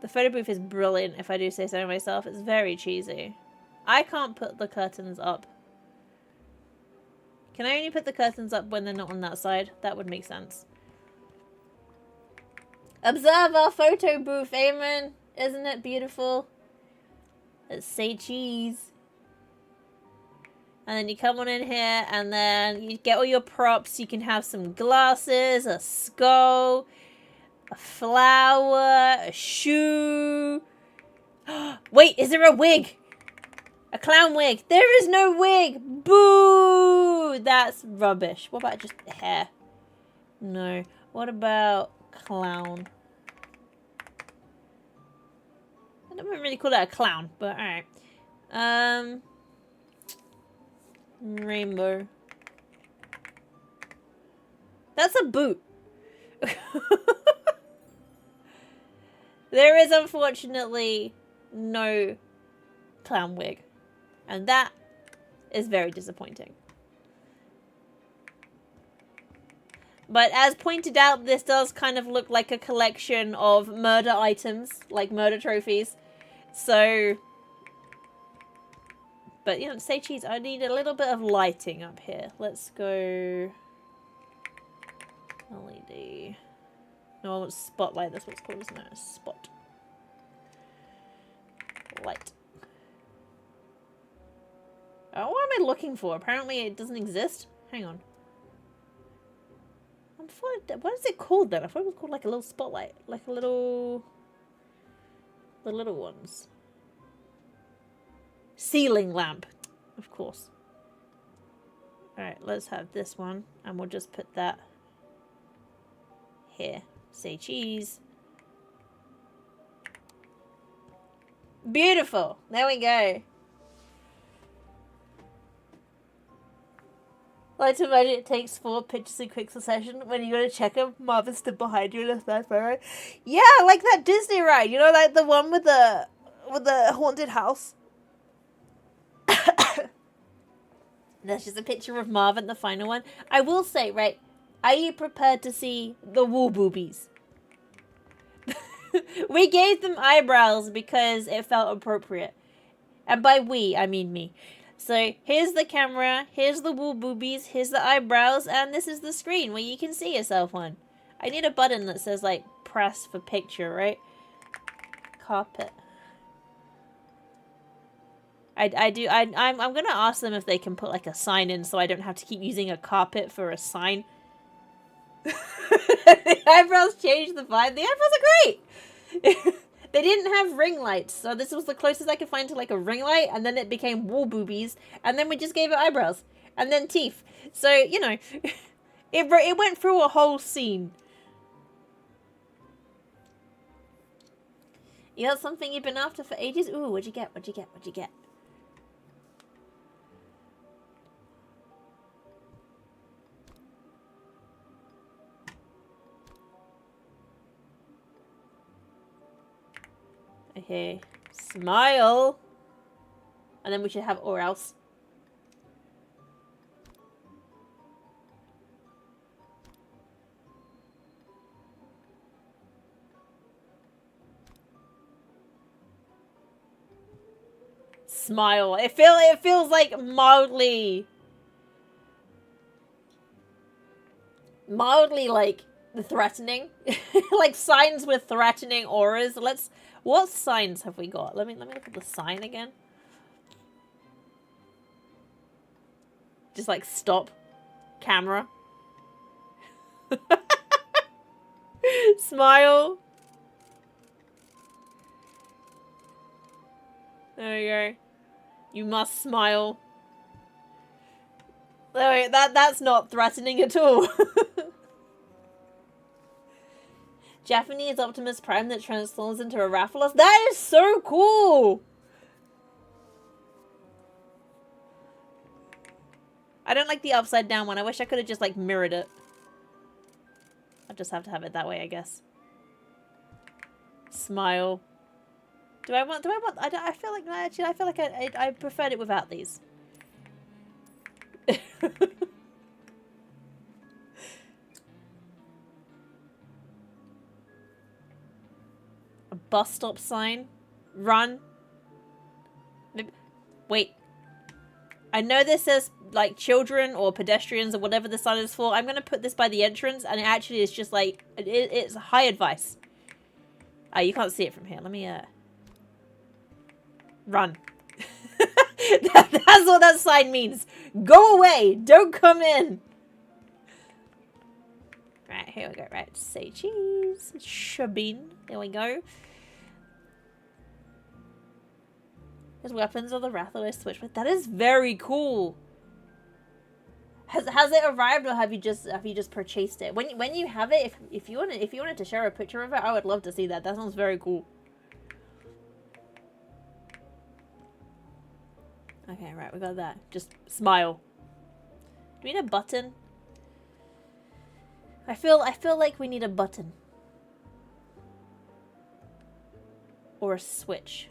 The photo booth is brilliant, if I do say so myself. It's very cheesy. I can't put the curtains up. Can I only put the curtains up when they're not on that side? That would make sense. Observe our photo booth, Eamon. Isn't it beautiful? Let's say cheese. And then you come on in here and then you get all your props. You can have some glasses, a skull, a flower, a shoe. Wait, is there a wig? A clown wig. There is no wig. Boo! That's rubbish. What about just hair? No. What about clown? I don't really call that a clown, but alright. Rainbow. That's a boot. There is unfortunately no clown wig. And that is very disappointing. But as pointed out, this does kind of look like a collection of murder items, like murder trophies. So... But, you know, say cheese, I need a little bit of lighting up here. Let's go... LED. No, I want spotlight. That's what it's called, isn't it? Spot. Light. Oh, what am I looking for? Apparently it doesn't exist. Hang on. What is it called then? I thought it was called like a little spotlight. Like a little... The little ones. Ceiling lamp, of course. Alright, let's have this one. And we'll just put that here. Say cheese. Beautiful. There we go. Like to imagine it takes 4 pictures in quick succession when you go to check them. Marvin stood behind you in a third photo. Yeah, like that Disney ride. You know, like the one with the haunted house. That's just a picture of Marvin, the final one. I will say, right, are you prepared to see the wool boobies? We gave them eyebrows because it felt appropriate. And by we, I mean me. So, here's the camera, here's the wool boobies, here's the eyebrows, and this is the screen where you can see yourself on. I need a button that says, like, press for picture, right? Carpet. I'm gonna ask them if they can put like a sign in so I don't have to keep using a carpet for a sign. The eyebrows changed the vibe. The eyebrows are great! They didn't have ring lights, so this was the closest I could find to like a ring light, and then it became wool boobies, and then we just gave it eyebrows, and then teeth. So, you know, it went through a whole scene. You got something you've been after for ages? Ooh, what'd you get? What'd you get? What'd you get? Okay, smile. And then we should have or else. Smile. It feels like mildly like threatening. Like signs with threatening auras. What signs have we got? Let me look at the sign again. Just like stop. Camera. Smile. There we go. You must smile. Wait, that's not threatening at all. Japanese Optimus Prime that transforms into a Rathalos. That is so cool! I don't like the upside down one. I wish I could have just like mirrored it. I'll just have to have it that way, I guess. Smile. I feel like, actually, I feel like I preferred it without these. A bus stop sign. Run. Wait. I know this says, like, children or pedestrians or whatever the sign is for. I'm going to put this by the entrance, and it actually is just, like, it's high advice. Oh, you can't see it from here. Let me, run. That's what that sign means. Go away. Don't come in. Right, here we go. Right, say cheese. Shabin. There we go. His weapons are the Rathalos switch. But that is very cool. Has it arrived, or have you just purchased it? When you have it, if you wanted to share a picture of it, I would love to see that. That sounds very cool. Okay, right, we got that. Just smile. Do we need a button? I feel like we need a button. Or a switch.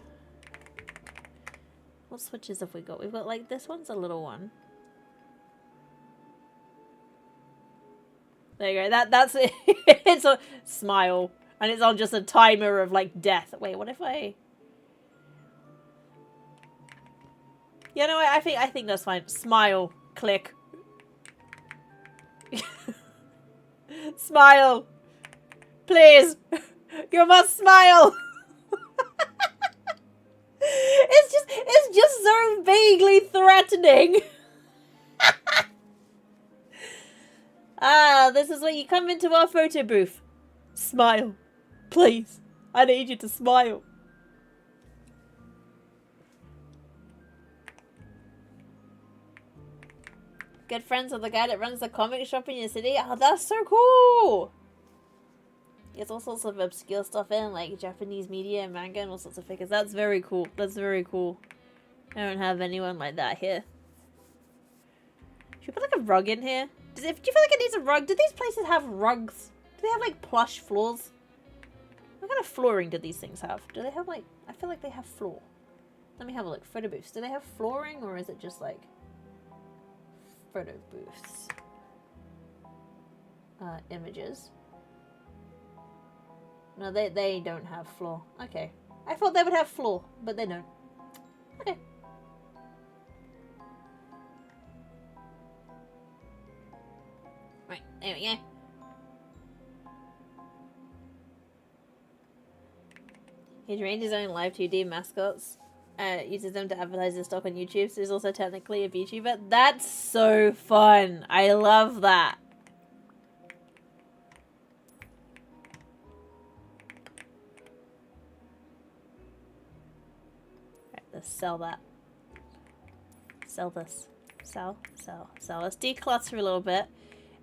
What switches have we got? We've got, like, this one's a little one. There you go. That's it. It's a smile. And it's on just a timer of, like, death. Wait, what if I... You know what? I think that's fine. Smile. Click. Smile. Please. You must smile. It's just so vaguely threatening. Ah, this is where you come into our photo booth. Smile. Please. I need you to smile. Good friends with the guy that runs the comic shop in your city. Oh, that's so cool. There's all sorts of obscure stuff in, like Japanese media and manga and all sorts of figures. That's very cool. That's very cool. I don't have anyone like that here. Should we put like a rug in here? Do you feel like it needs a rug? Do these places have rugs? Do they have like plush floors? What kind of flooring do these things have? Do they have like... I feel like they have floor. Let me have a look. Photo booths. Do they have flooring, or is it just like... Photo booths. Images. No, they don't have floor. Okay. I thought they would have floor, but they don't. Okay. Right, there we go. He trained his own live 2D mascots. Uses them to advertise his stock on YouTube, so he's also technically a VTuber. That's so fun. I love that. Right, let's sell that. Sell this. Sell. Let's declutter a little bit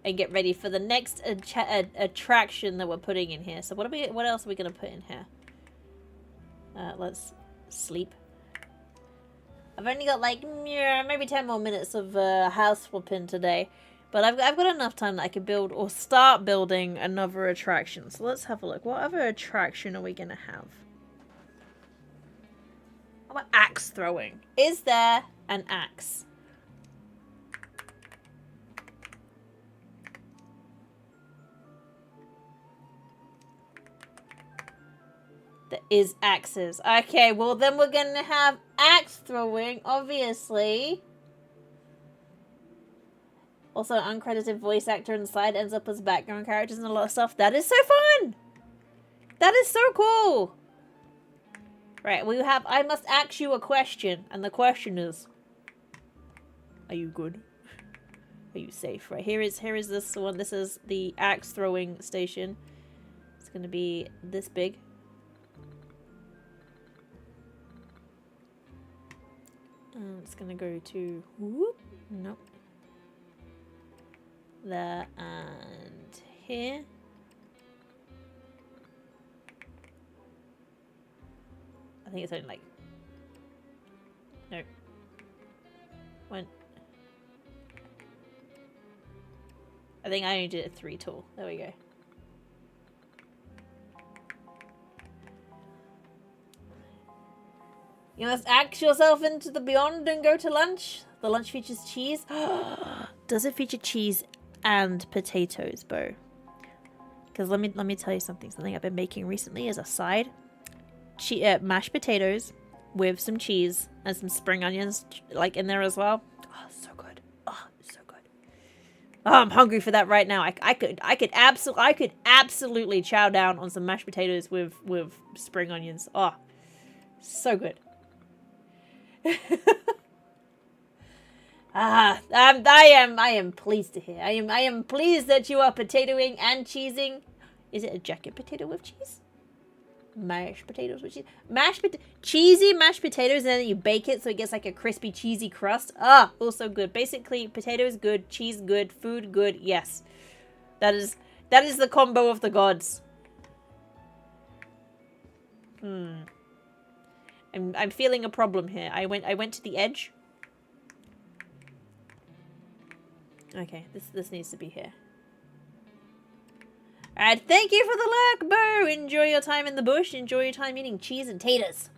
and get ready for the next attraction that we're putting in here. So what else are we going to put in here? Let's sleep. I've only got like maybe 10 more minutes of house flipping today, but I've got enough time that I can build or start building another attraction. So let's have a look. What other attraction are we gonna have? How about axe throwing? Is there an axe? There is axes. Okay, well then we're gonna have axe throwing, obviously. Also, uncredited voice actor inside ends up as background characters and a lot of stuff. That is so fun! That is so cool! Right, we have... I must ask you a question, and the question is... Are you good? Are you safe? Right, here is this one. This is the axe throwing station. It's gonna be this big. It's gonna go to... Whoop. Nope. there, and here. I think it's only like... No. One. I think I only did it 3 tall. There we go. You must axe yourself into the beyond and go to lunch. The lunch features cheese. Does it feature cheese and potatoes, Bo? Because let me tell you something. Something I've been making recently as a side. Mashed potatoes with some cheese and some spring onions like in there as well. Oh, so good. Oh, so good. Oh, I'm hungry for that right now. I could absolutely chow down on some mashed potatoes with spring onions. Oh, so good. I am pleased to hear. I am pleased that you are potatoing and cheesing. Is it a jacket potato with cheese? Mashed potatoes with cheese. Cheesy mashed potatoes, and then you bake it so it gets like a crispy cheesy crust. Ah, also good. Basically, potatoes good, cheese good, food good. Yes, that is the combo of the gods. I'm feeling a problem here. I went to the edge. Okay, this needs to be here. Alright, thank you for the lurk, Bo! Enjoy your time in the bush. Enjoy your time eating cheese and taters.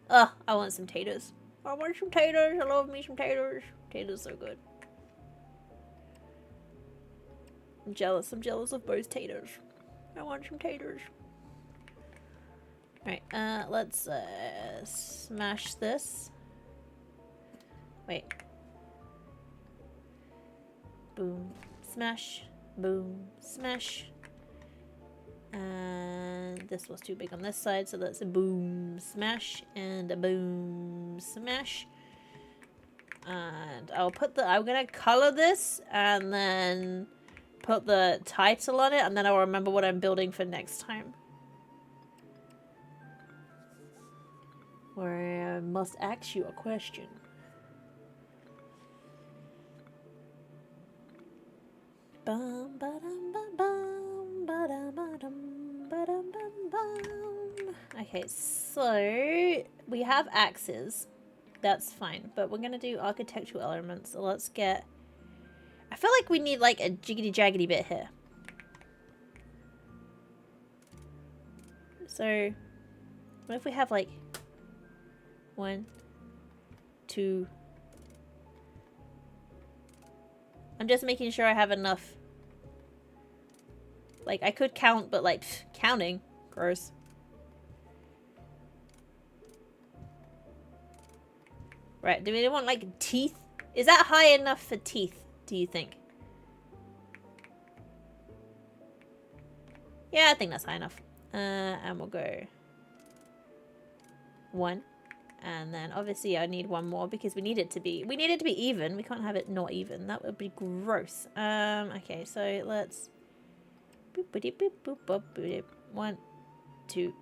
Ugh, I want some taters. I want some taters. I love me some taters. Taters so good. I'm jealous. I'm jealous of Bo's taters. I want some taters. Alright, let's smash this. Wait. Boom. Smash. Boom. Smash. And this was too big on this side, so that's a boom smash and a boom smash. And I'll put I'm gonna color this and then put the title on it, and then I'll remember what I'm building for next time. Where I must ask you a question. Bum, ba-dum, ba-bum, ba-dum, ba-dum, ba-dum, ba-bum. Okay, so we have axes. That's fine, but we're gonna do architectural elements. So let's get... I feel like we need like a jiggity-jaggedy bit here. So, what if we have like 1, 2... I'm just making sure I have enough. Like, I could count, but like, counting. Gross. Right, do we want like teeth? Is that high enough for teeth, do you think? Yeah, I think that's high enough. And we'll go 1. And then obviously I need 1 more because we need it to be even. We can't have it not even. That would be gross. Okay, so let's boop, boop, boop, boop, boop, boop. 1, 2,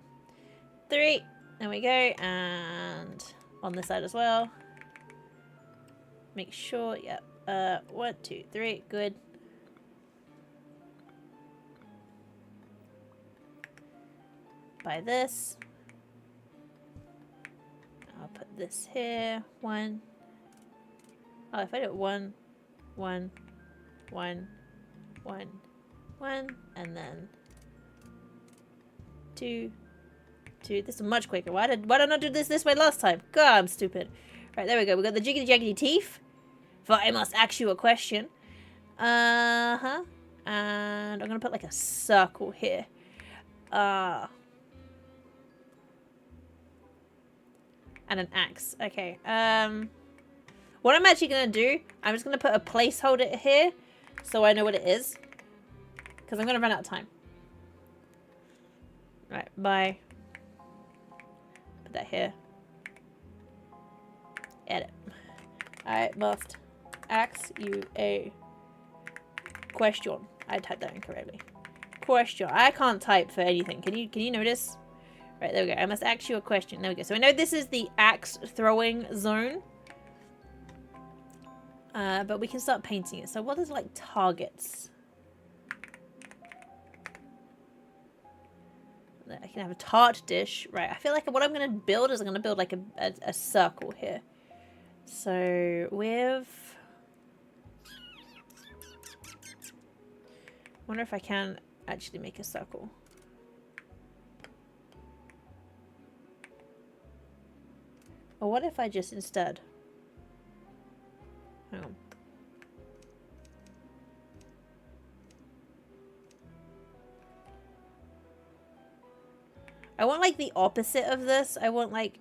3. There we go. And on this side as well. Make sure, yep. 1, 2, 3, good. By this. I'll put this here. 1. Oh, if I do it 1, 1, 1, 1, 1, and then 2, 2. This is much quicker. Why did I not do this way last time? God, I'm stupid. Right, there we go. We got the jiggity jaggedy teeth. For I must ask you a question. And I'm gonna put like a circle here. And an axe. Okay. What I'm actually gonna do, I'm just gonna put a placeholder here so I know what it is. Because I'm gonna run out of time. Right, bye. Put that here. Edit. I must ask you a question. I typed that incorrectly. Question. I can't type for anything. Can you notice? Right, there we go. I must ask you a question. There we go. So I know this is the axe throwing zone. But we can start painting it. So what is like targets? I can have a tart dish. Right, I feel like what I'm going to build is I'm going to build like a circle here. So with... I wonder if I can actually make a circle. Or what if I just instead... Hang on. I want like the opposite of this. I want like...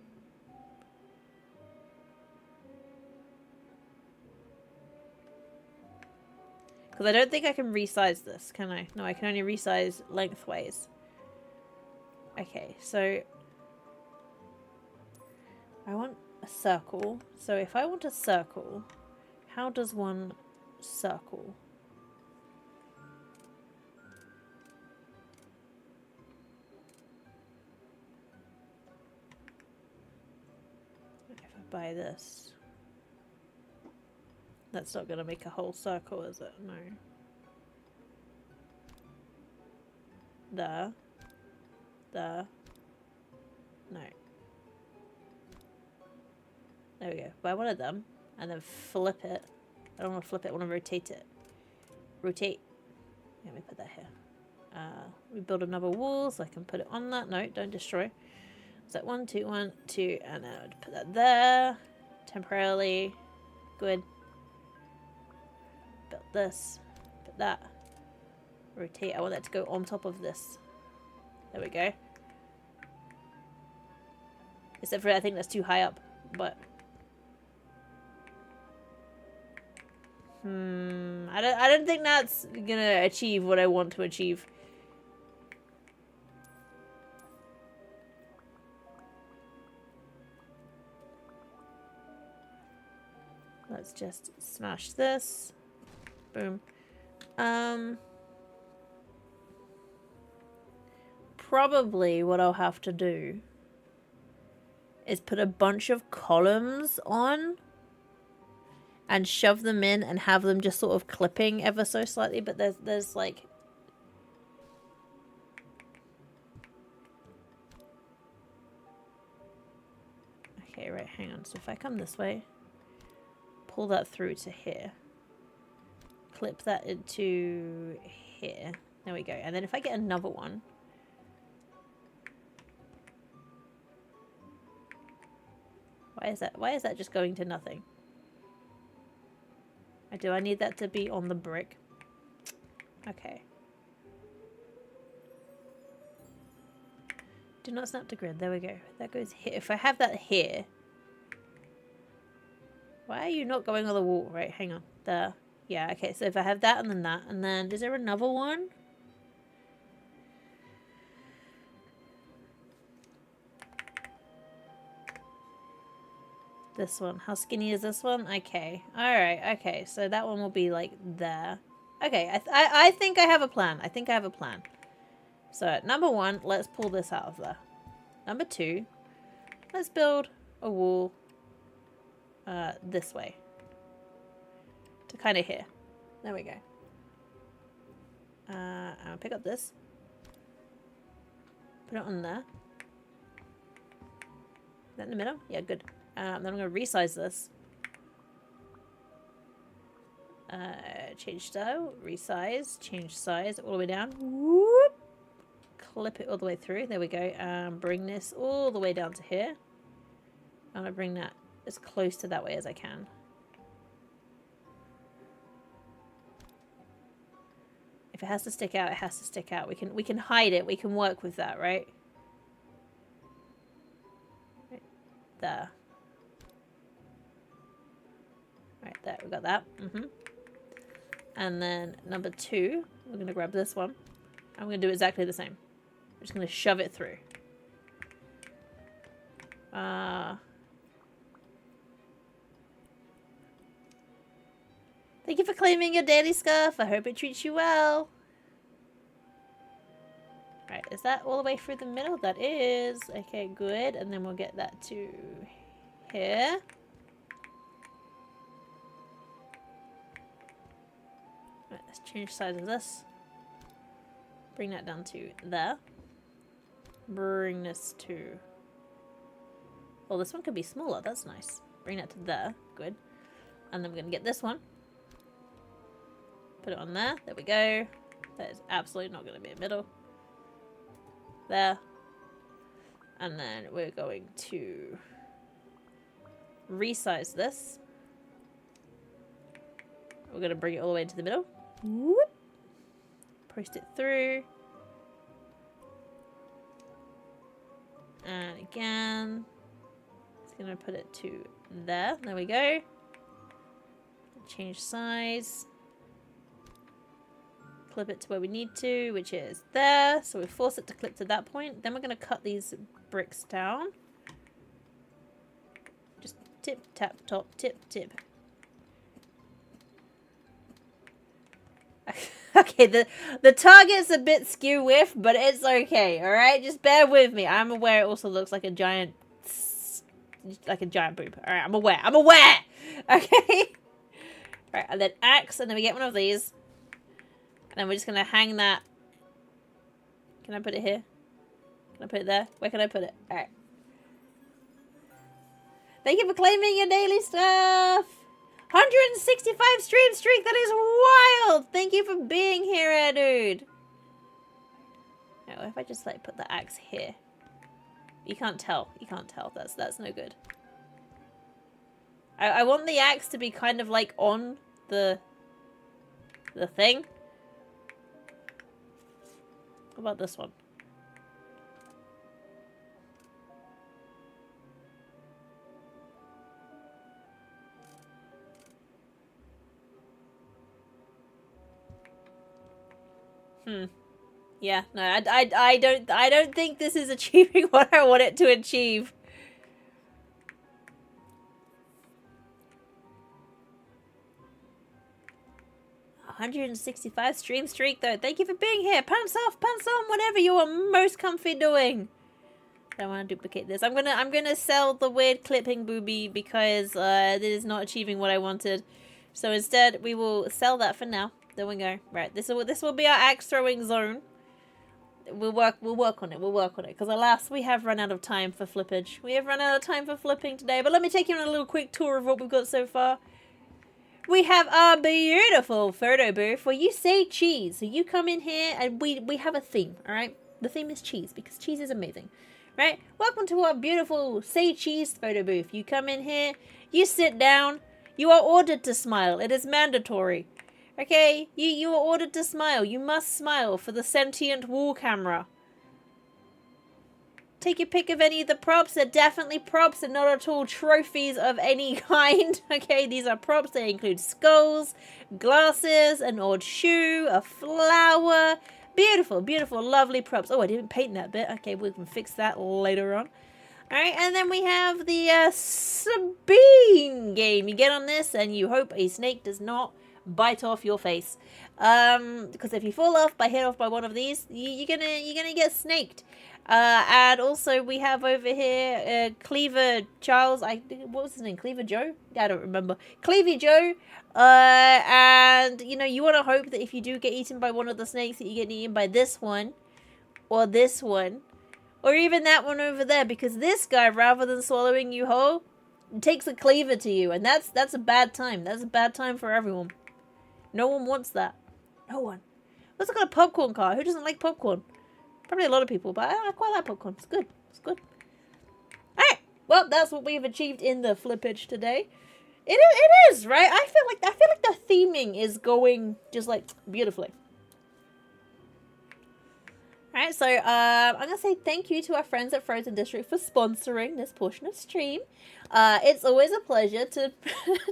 Because I don't think I can resize this, can I? No, I can only resize lengthways. Okay, so... I want a circle. So if I want a circle, how does one circle? If I buy this, that's not going to make a whole circle, is it? No. There. There. No. There we go. Buy one of them and then flip it. I don't want to flip it, I want to rotate it. Rotate. Yeah, let me put that here. We build another wall so I can put it on that. No, don't destroy. Is that 1, 2, 1, 2, and then I'd put that there. Temporarily. Good. Build this. Put that. Rotate. I want that to go on top of this. There we go. Except for I think that's too high up, but... I don't think that's gonna achieve what I want to achieve. Let's just smash this. Boom. Probably what I'll have to do is put a bunch of columns on and shove them in and have them just sort of clipping ever so slightly, but there's like... Okay, right, hang on. So if I come this way, pull that through to here, clip that into here, there we go. And then if I get another one, why is that just going to nothing? Do I need that to be on the brick? Okay. Do not snap to grid. There we go. That goes here. If I have that here... Why are you not going on the wall? Right, hang on. There. Yeah, okay. So if I have that and then that. And then, is there another one? This one. How skinny is this one? Okay. Alright, okay. So that one will be like there. Okay, I think I have a plan. I think I have a plan. So, number 1, let's pull this out of there. Number 2, let's build a wall this way. To kind of here. There we go. I'll pick up this. Put it on there. Is that in the middle? Yeah, good. Then I'm going to resize this. Change style, resize, change size all the way down. Whoop! Clip it all the way through. There we go. Bring this all the way down to here. I'm going to bring that as close to that way as I can. If it has to stick out, it has to stick out. We can hide it. We can work with that, right? Right there. Right there, we got that. And then number 2, we're going to grab this one. I'm going to do exactly the same. I'm just going to shove it through. Thank you for claiming your daily scarf. I hope it treats you well. Right, is that all the way through the middle? That is. Okay, good. And then we'll get that to here. Let's change size of this. Bring that down to there. Bring this to... Oh, this one could be smaller. That's nice. Bring that to there. Good. And then we're going to get this one. Put it on there. There we go. That is absolutely not going to be a middle. There. And then we're going to resize this. We're going to bring it all the way into the middle. Whoop. Post it through. And again, it's going to put it to there. There we go. Change size. Clip it to where we need to, which is there. So we force it to clip to that point. Then we're going to cut these bricks down. Just tip, tap, top, tip, tip. Okay, the target's a bit skew with, but it's okay, alright? Just bear with me. I'm aware it also looks like a giant boob. Alright, I'm aware. I'm aware! Okay? Alright, and then axe, and then we get one of these. And then we're just gonna hang that. Can I put it here? Can I put it there? Where can I put it? Alright. Thank you for claiming your daily stuff! 165 stream streak, that is wild! Thank you for being here, dude. Now, what if I just like put the axe here? You can't tell. You can't tell. That's no good. I want the axe to be kind of like on the thing. What about this one? Yeah, no, I don't think this is achieving what I want it to achieve. $165 stream streak though. Thank you for being here. Pants off, pants on, whatever you are most comfy doing. I don't want to duplicate this. I'm gonna sell the weird clipping booby because it is not achieving what I wanted. So instead, we will sell that for now. There we go. Right, this will be our axe throwing zone. We'll work on it. We'll work on it. Because alas, we have run out of time for flippage. We have run out of time for flipping today. But let me take you on a little quick tour of what we've got so far. We have our beautiful photo booth where you say cheese. So you come in here and we have a theme, alright? The theme is cheese because cheese is amazing, right? Welcome to our beautiful say cheese photo booth. You come in here, you sit down, you are ordered to smile. It is mandatory. Okay, you are ordered to smile. You must smile for the sentient wall camera. Take your pick of any of the props. They're definitely props and not at all trophies of any kind. Okay, these are props. They include skulls, glasses, an odd shoe, a flower. Beautiful, beautiful, lovely props. Oh, I didn't paint that bit. Okay, we can fix that later on. Alright, and then we have the Sabine game. You get on this and you hope a snake does not bite off your face. Because if you fall off hit off by one of these, you're gonna get snaked. And also we have over here Cleaver Charles. What was his name? Cleaver Joe? I don't remember. Cleavy Joe. And you know, you want to hope that if you do get eaten by one of the snakes, that you get eaten by this one, or this one, or even that one over there. Because this guy, rather than swallowing you whole, takes a cleaver to you, and that's a bad time. That's a bad time for everyone. No one wants that. No one. Let's look at a popcorn car. Who doesn't like popcorn? Probably a lot of people, but I quite like popcorn. It's good. It's good. Alright. Well, that's what we've achieved in the flippage today. It is, right? I feel like the theming is going just like beautifully. Alright, so I'm going to say thank you to our friends at Frozen District for sponsoring this portion of stream. It's always a pleasure to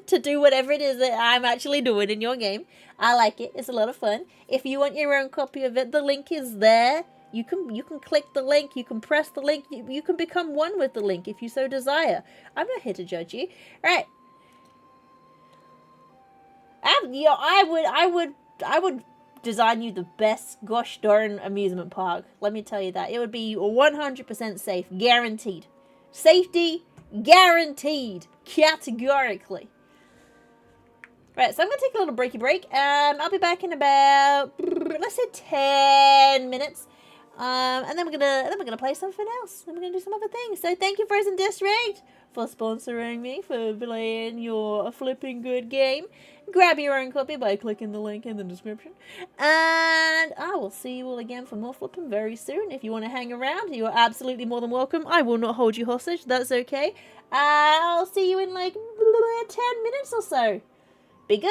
to do whatever it is that I'm actually doing in your game. I like it. It's a lot of fun. If you want your own copy of it, the link is there. You can click the link. You can press the link. You can become one with the link if you so desire. I'm not here to judge you. Alright. I would design you the best gosh darn amusement park. Let me tell you that. It would be 100% safe. Guaranteed. Safety guaranteed. Categorically. Right, so I'm gonna take a little breaky break. I'll be back in about, let's say, 10 minutes. And then we're gonna play something else. And we're gonna do some other things. So thank you, Frozen District, for sponsoring me, for playing your flipping good game. Grab your own copy by clicking the link in the description. And I will see you all again for more flipping very soon. If you want to hang around, you are absolutely more than welcome. I will not hold you hostage. That's okay. I'll see you in like 10 minutes or so. Be good.